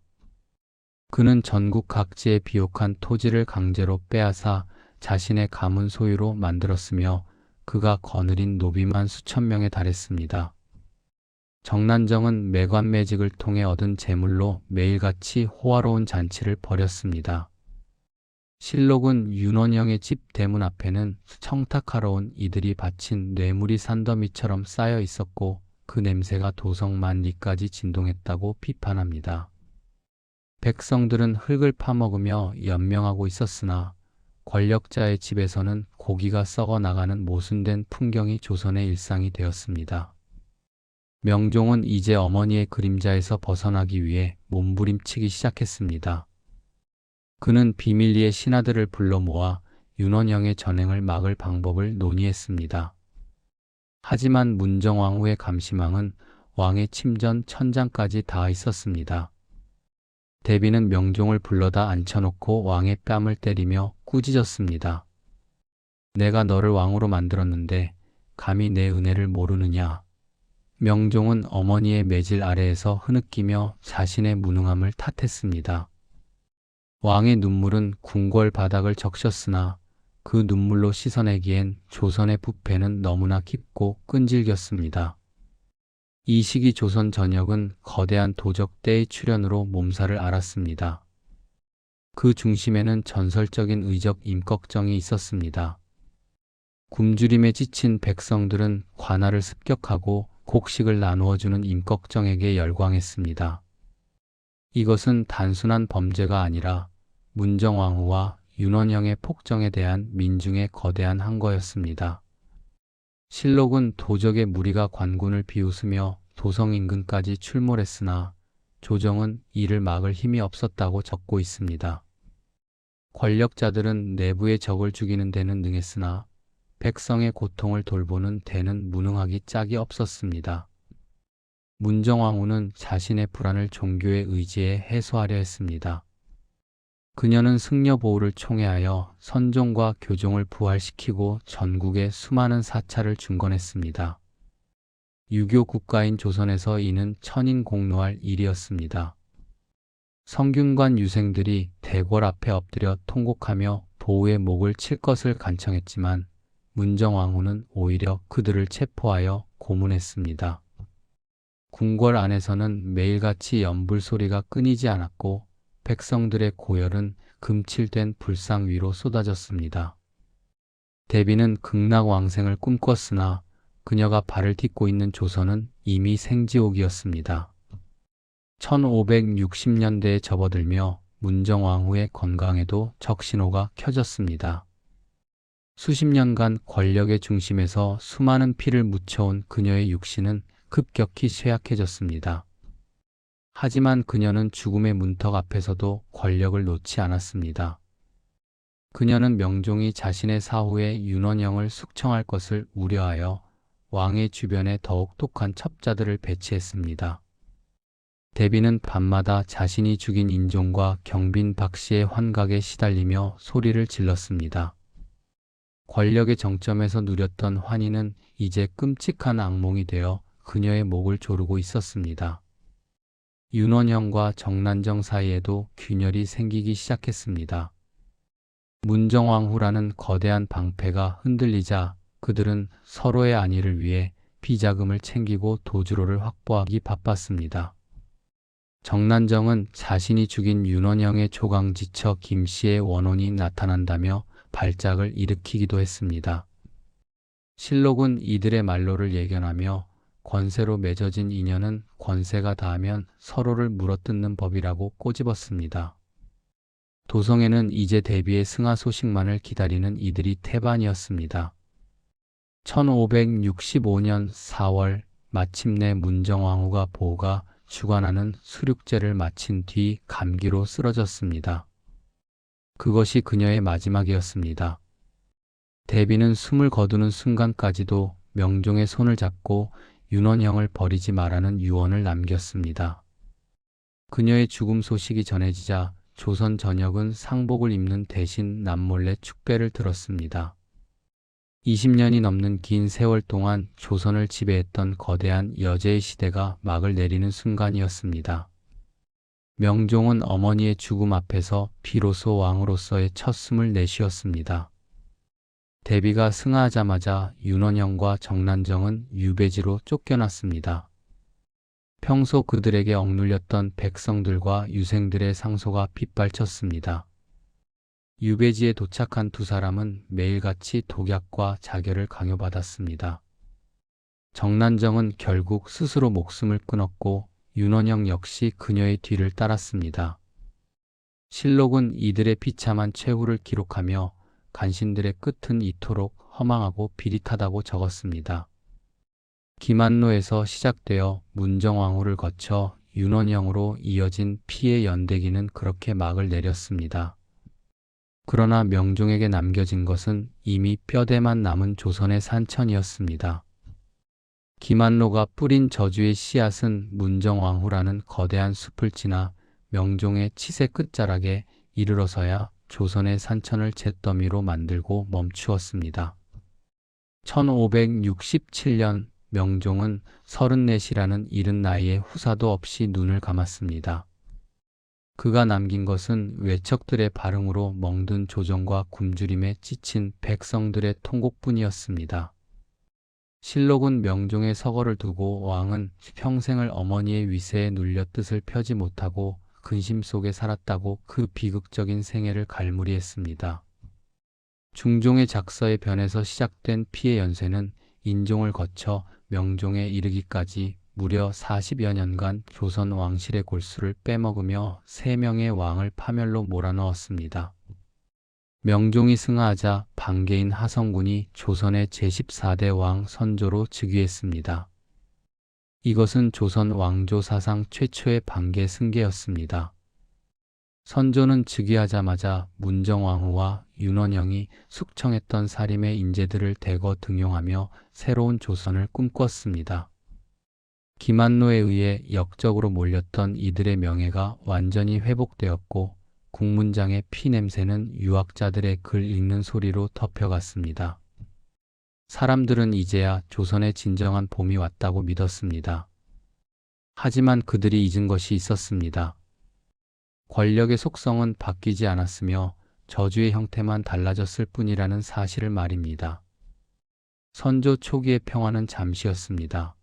Speaker 1: 그는 전국 각지의 비옥한 토지를 강제로 빼앗아 자신의 가문 소유로 만들었으며 그가 거느린 노비만 수천 명에 달했습니다. 정난정은 매관매직을 통해 얻은 재물로 매일같이 호화로운 잔치를 벌였습니다. 실록은 윤원영의 집 대문 앞에는 청탁하러 온 이들이 바친 뇌물이 산더미처럼 쌓여 있었고 그 냄새가 도성만리까지 진동했다고 비판합니다. 백성들은 흙을 파먹으며 연명하고 있었으나 권력자의 집에서는 고기가 썩어 나가는 모순된 풍경이 조선의 일상이 되었습니다. 명종은 이제 어머니의 그림자에서 벗어나기 위해 몸부림치기 시작했습니다. 그는 비밀리에 신하들을 불러 모아 윤원영의 전행을 막을 방법을 논의했습니다. 하지만 문정왕후의 감시망은 왕의 침전 천장까지 닿아 있었습니다. 대비는 명종을 불러다 앉혀놓고 왕의 뺨을 때리며 꾸짖었습니다. 내가 너를 왕으로 만들었는데 감히 내 은혜를 모르느냐. 명종은 어머니의 매질 아래에서 흐느끼며 자신의 무능함을 탓했습니다. 왕의 눈물은 궁궐 바닥을 적셨으나 그 눈물로 씻어내기엔 조선의 부패는 너무나 깊고 끈질겼습니다. 이 시기 조선 전역은 거대한 도적대의 출현으로 몸살을 앓았습니다. 그 중심에는 전설적인 의적 임꺽정이 있었습니다. 굶주림에 지친 백성들은 관할을 습격하고 곡식을 나누어주는 임꺽정에게 열광했습니다. 이것은 단순한 범죄가 아니라 문정왕후와 윤원영의 폭정에 대한 민중의 거대한 항거였습니다. 실록은 도적의 무리가 관군을 비웃으며 도성 인근까지 출몰했으나 조정은 이를 막을 힘이 없었다고 적고 있습니다. 권력자들은 내부의 적을 죽이는 데는 능했으나 백성의 고통을 돌보는 데는 무능하기 짝이 없었습니다. 문정왕후는 자신의 불안을 종교의 의지에 해소하려 했습니다. 그녀는 승려보호를 총애하여 선종과 교종을 부활시키고 전국에 수많은 사찰을 중건했습니다. 유교 국가인 조선에서 이는 천인공노할 일이었습니다. 성균관 유생들이 대궐 앞에 엎드려 통곡하며 보호의 목을 칠 것을 간청했지만 문정왕후는 오히려 그들을 체포하여 고문했습니다. 궁궐 안에서는 매일같이 연불 소리가 끊이지 않았고 백성들의 고열은 금칠된 불상 위로 쏟아졌습니다. 대비는 극락왕생을 꿈꿨으나 그녀가 발을 딛고 있는 조선은 이미 생지옥이었습니다. 1560년대에 접어들며 문정왕후의 건강에도 적신호가 켜졌습니다. 수십 년간 권력의 중심에서 수많은 피를 묻혀온 그녀의 육신은 급격히 쇠약해졌습니다. 하지만 그녀는 죽음의 문턱 앞에서도 권력을 놓지 않았습니다. 그녀는 명종이 자신의 사후에 윤원영을 숙청할 것을 우려하여 왕의 주변에 더욱 독한 첩자들을 배치했습니다. 대비는 밤마다 자신이 죽인 인종과 경빈 박씨의 환각에 시달리며 소리를 질렀습니다. 권력의 정점에서 누렸던 환희는 이제 끔찍한 악몽이 되어 그녀의 목을 조르고 있었습니다. 윤원영과 정난정 사이에도 균열이 생기기 시작했습니다. 문정왕후라는 거대한 방패가 흔들리자 그들은 서로의 안위를 위해 비자금을 챙기고 도주로를 확보하기 바빴습니다. 정난정은 자신이 죽인 윤원영의 조강지처 김씨의 원혼이 나타난다며 발작을 일으키기도 했습니다. 실록은 이들의 말로를 예견하며 권세로 맺어진 인연은 권세가 닿으면 서로를 물어뜯는 법이라고 꼬집었습니다. 도성에는 이제 대비의 승하 소식만을 기다리는 이들이 태반이었습니다. 1565년 4월 마침내 문정왕후가 보호가 주관하는 수륙제를 마친 뒤 감기로 쓰러졌습니다. 그것이 그녀의 마지막이었습니다. 대비는 숨을 거두는 순간까지도 명종의 손을 잡고 윤원영을 버리지 말라는 유언을 남겼습니다. 그녀의 죽음 소식이 전해지자 조선 전역은 상복을 입는 대신 남몰래 축배를 들었습니다. 20년이 넘는 긴 세월 동안 조선을 지배했던 거대한 여제의 시대가 막을 내리는 순간이었습니다. 명종은 어머니의 죽음 앞에서 비로소 왕으로서의 첫 숨을 내쉬었습니다. 대비가 승하하자마자 윤원영과 정난정은 유배지로 쫓겨났습니다. 평소 그들에게 억눌렸던 백성들과 유생들의 상소가 빗발쳤습니다. 유배지에 도착한 두 사람은 매일같이 독약과 자결을 강요받았습니다. 정난정은 결국 스스로 목숨을 끊었고 윤원영 역시 그녀의 뒤를 따랐습니다. 실록은 이들의 비참한 최후를 기록하며 간신들의 끝은 이토록 허망하고 비릿하다고 적었습니다. 김한로에서 시작되어 문정왕후를 거쳐 윤원영으로 이어진 피해 연대기는 그렇게 막을 내렸습니다. 그러나 명종에게 남겨진 것은 이미 뼈대만 남은 조선의 산천이었습니다. 김한로가 뿌린 저주의 씨앗은 문정왕후라는 거대한 숲을 지나 명종의 치세 끝자락에 이르러서야 조선의 산천을 잿더미로 만들고 멈추었습니다. 1567년 명종은 34이라는 이른 나이에 후사도 없이 눈을 감았습니다. 그가 남긴 것은 외척들의 발흥으로 멍든 조정과 굶주림에 지친 백성들의 통곡뿐이었습니다. 실록은 명종의 서거를 두고 왕은 평생을 어머니의 위세에 눌려 뜻을 펴지 못하고 근심 속에 살았다고 그 비극적인 생애를 갈무리했습니다. 중종의 작서에 변해서 시작된 피해 연쇄는 인종을 거쳐 명종에 이르기까지 무려 40여 년간 조선 왕실의 골수를 빼먹으며 3명의 왕을 파멸로 몰아넣었습니다. 명종이 승하하자 반개인 하성군이 조선의 제14대 왕 선조로 즉위했습니다. 이것은 조선 왕조 사상 최초의 반개 승계였습니다. 선조는 즉위하자마자 문정왕후와 윤원영이 숙청했던 사림의 인재들을 대거 등용하며 새로운 조선을 꿈꿨습니다. 김한로에 의해 역적으로 몰렸던 이들의 명예가 완전히 회복되었고 국문장의 피냄새는 유학자들의 글 읽는 소리로 덮여갔습니다. 사람들은 이제야 조선의 진정한 봄이 왔다고 믿었습니다. 하지만 그들이 잊은 것이 있었습니다. 권력의 속성은 바뀌지 않았으며 저주의 형태만 달라졌을 뿐이라는 사실을 말입니다. 선조 초기의 평화는 잠시였습니다.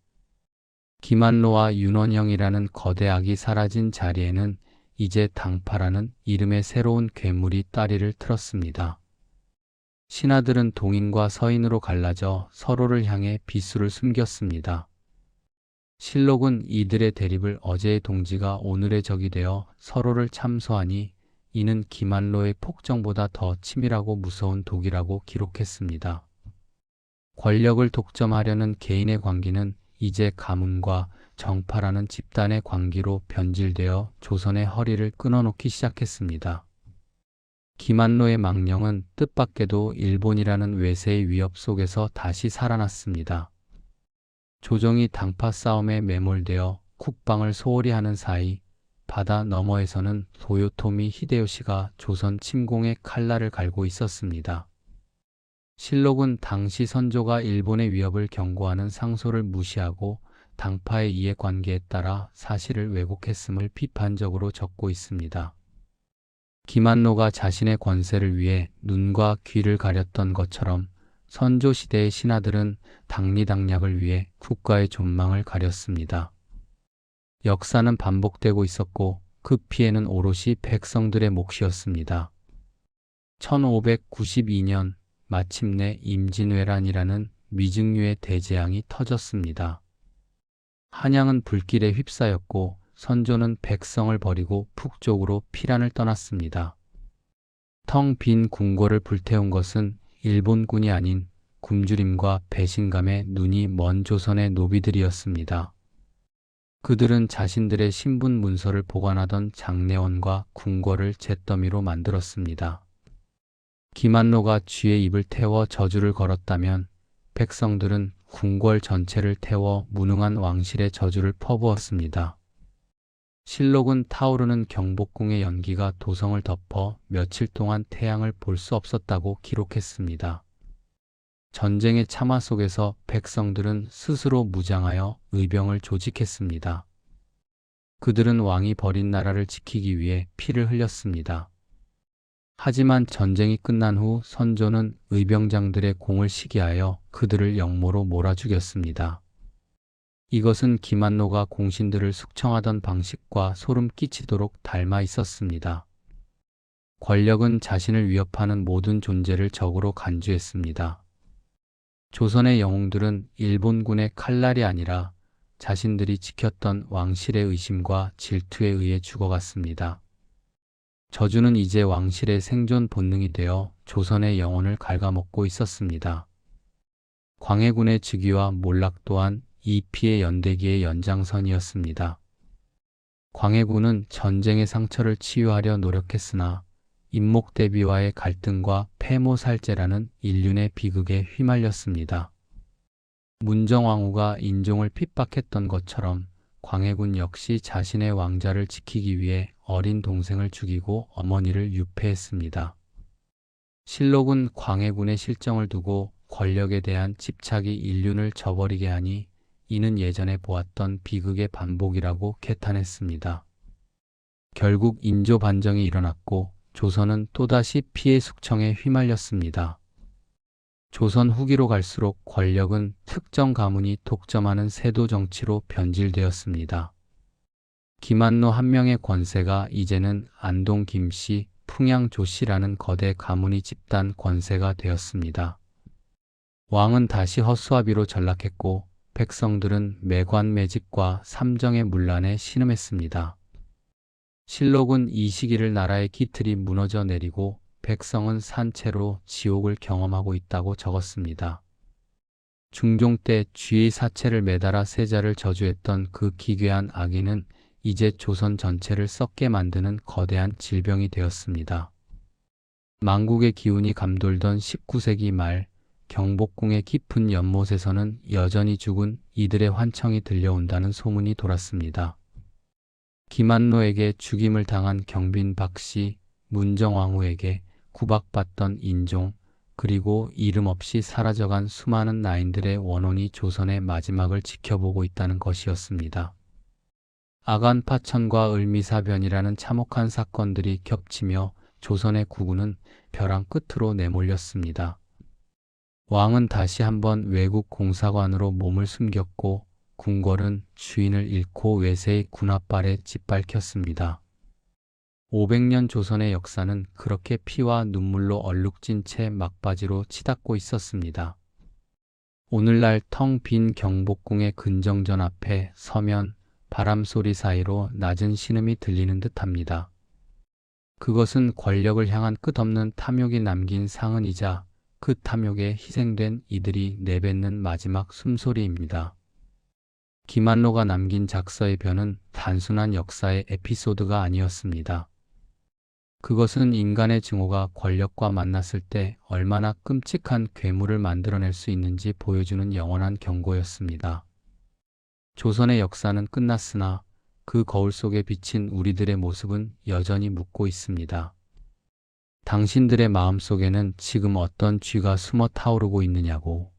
Speaker 1: 김한로와 윤원영이라는 거대 악이 사라진 자리에는 이제 당파라는 이름의 새로운 괴물이 따리를 틀었습니다. 신하들은 동인과 서인으로 갈라져 서로를 향해 비수를 숨겼습니다. 실록은 이들의 대립을 어제의 동지가 오늘의 적이 되어 서로를 참소하니 이는 김한로의 폭정보다 더 치밀하고 무서운 독이라고 기록했습니다. 권력을 독점하려는 개인의 관계는 이제 가문과 정파라는 집단의 관계로 변질되어 조선의 허리를 끊어놓기 시작했습니다. 김한로의 망령은 뜻밖에도 일본이라는 외세의 위협 속에서 다시 살아났습니다. 조정이 당파 싸움에 매몰되어 국방을 소홀히 하는 사이 바다 너머에서는 도요토미 히데요시가 조선 침공의 칼날을 갈고 있었습니다. 실록은 당시 선조가 일본의 위협을 경고하는 상소를 무시하고 당파의 이해관계에 따라 사실을 왜곡했음을 비판적으로 적고 있습니다. 김한로가 자신의 권세를 위해 눈과 귀를 가렸던 것처럼 선조 시대의 신하들은 당리당략을 위해 국가의 존망을 가렸습니다. 역사는 반복되고 있었고 그 피해는 오롯이 백성들의 몫이었습니다. 1592년 마침내 임진왜란이라는 미증유의 대재앙이 터졌습니다. 한양은 불길에 휩싸였고 선조는 백성을 버리고 북쪽으로 피란을 떠났습니다. 텅 빈 궁궐을 불태운 것은 일본군이 아닌 굶주림과 배신감에 눈이 먼 조선의 노비들이었습니다. 그들은 자신들의 신분 문서를 보관하던 장례원과 궁궐을 잿더미로 만들었습니다. 김한로가 쥐의 입을 태워 저주를 걸었다면 백성들은 궁궐 전체를 태워 무능한 왕실의 저주를 퍼부었습니다. 실록은 타오르는 경복궁의 연기가 도성을 덮어 며칠 동안 태양을 볼 수 없었다고 기록했습니다. 전쟁의 참화 속에서 백성들은 스스로 무장하여 의병을 조직했습니다. 그들은 왕이 버린 나라를 지키기 위해 피를 흘렸습니다. 하지만 전쟁이 끝난 후 선조는 의병장들의 공을 시기하여 그들을 역모로 몰아 죽였습니다. 이것은 김한로가 공신들을 숙청하던 방식과 소름 끼치도록 닮아 있었습니다. 권력은 자신을 위협하는 모든 존재를 적으로 간주했습니다. 조선의 영웅들은 일본군의 칼날이 아니라 자신들이 지켰던 왕실의 의심과 질투에 의해 죽어갔습니다. 저주는 이제 왕실의 생존 본능이 되어 조선의 영혼을 갉아먹고 있었습니다. 광해군의 즉위와 몰락 또한 이 피의 연대기의 연장선이었습니다. 광해군은 전쟁의 상처를 치유하려 노력했으나 인목대비와의 갈등과 폐모살제라는 인륜의 비극에 휘말렸습니다. 문정왕후가 인종을 핍박했던 것처럼 광해군 역시 자신의 왕자를 지키기 위해 어린 동생을 죽이고 어머니를 유폐했습니다. 실록은 광해군의 실정을 두고 권력에 대한 집착이 인륜을 저버리게 하니 이는 예전에 보았던 비극의 반복이라고 개탄했습니다. 결국 인조 반정이 일어났고 조선은 또다시 피해 숙청에 휘말렸습니다. 조선 후기로 갈수록 권력은 특정 가문이 독점하는 세도 정치로 변질되었습니다. 김한노 한 명의 권세가 이제는 안동 김씨, 풍양 조씨라는 거대 가문이 집단 권세가 되었습니다. 왕은 다시 허수아비로 전락했고 백성들은 매관매직과 삼정의 문란에 신음했습니다. 실록은 이 시기를 나라의 기틀이 무너져 내리고 백성은 산채로 지옥을 경험하고 있다고 적었습니다. 중종 때 쥐의 사체를 매달아 세자를 저주했던 그 기괴한 악인은 이제 조선 전체를 썩게 만드는 거대한 질병이 되었습니다. 망국의 기운이 감돌던 19세기 말 경복궁의 깊은 연못에서는 여전히 죽은 이들의 환청이 들려온다는 소문이 돌았습니다. 김한노에게 죽임을 당한 경빈 박씨, 문정왕후에게 구박받던 인종, 그리고 이름 없이 사라져간 수많은 나인들의 원혼이 조선의 마지막을 지켜보고 있다는 것이었습니다. 아간파천과 을미사변이라는 참혹한 사건들이 겹치며 조선의 국운은 벼랑 끝으로 내몰렸습니다. 왕은 다시 한번 외국 공사관으로 몸을 숨겼고 궁궐은 주인을 잃고 외세의 군합발에 짓밟혔습니다. 500년 조선의 역사는 그렇게 피와 눈물로 얼룩진 채 막바지로 치닫고 있었습니다. 오늘날 텅 빈 경복궁의 근정전 앞에 서면 바람소리 사이로 낮은 신음이 들리는 듯합니다. 그것은 권력을 향한 끝없는 탐욕이 남긴 상흔이자 그 탐욕에 희생된 이들이 내뱉는 마지막 숨소리입니다. 김한노가 남긴 작서의 변은 단순한 역사의 에피소드가 아니었습니다. 그것은 인간의 증오가 권력과 만났을 때 얼마나 끔찍한 괴물을 만들어낼 수 있는지 보여주는 영원한 경고였습니다. 조선의 역사는 끝났으나 그 거울 속에 비친 우리들의 모습은 여전히 묻고 있습니다. 당신들의 마음속에는 지금 어떤 쥐가 숨어 타오르고 있느냐고.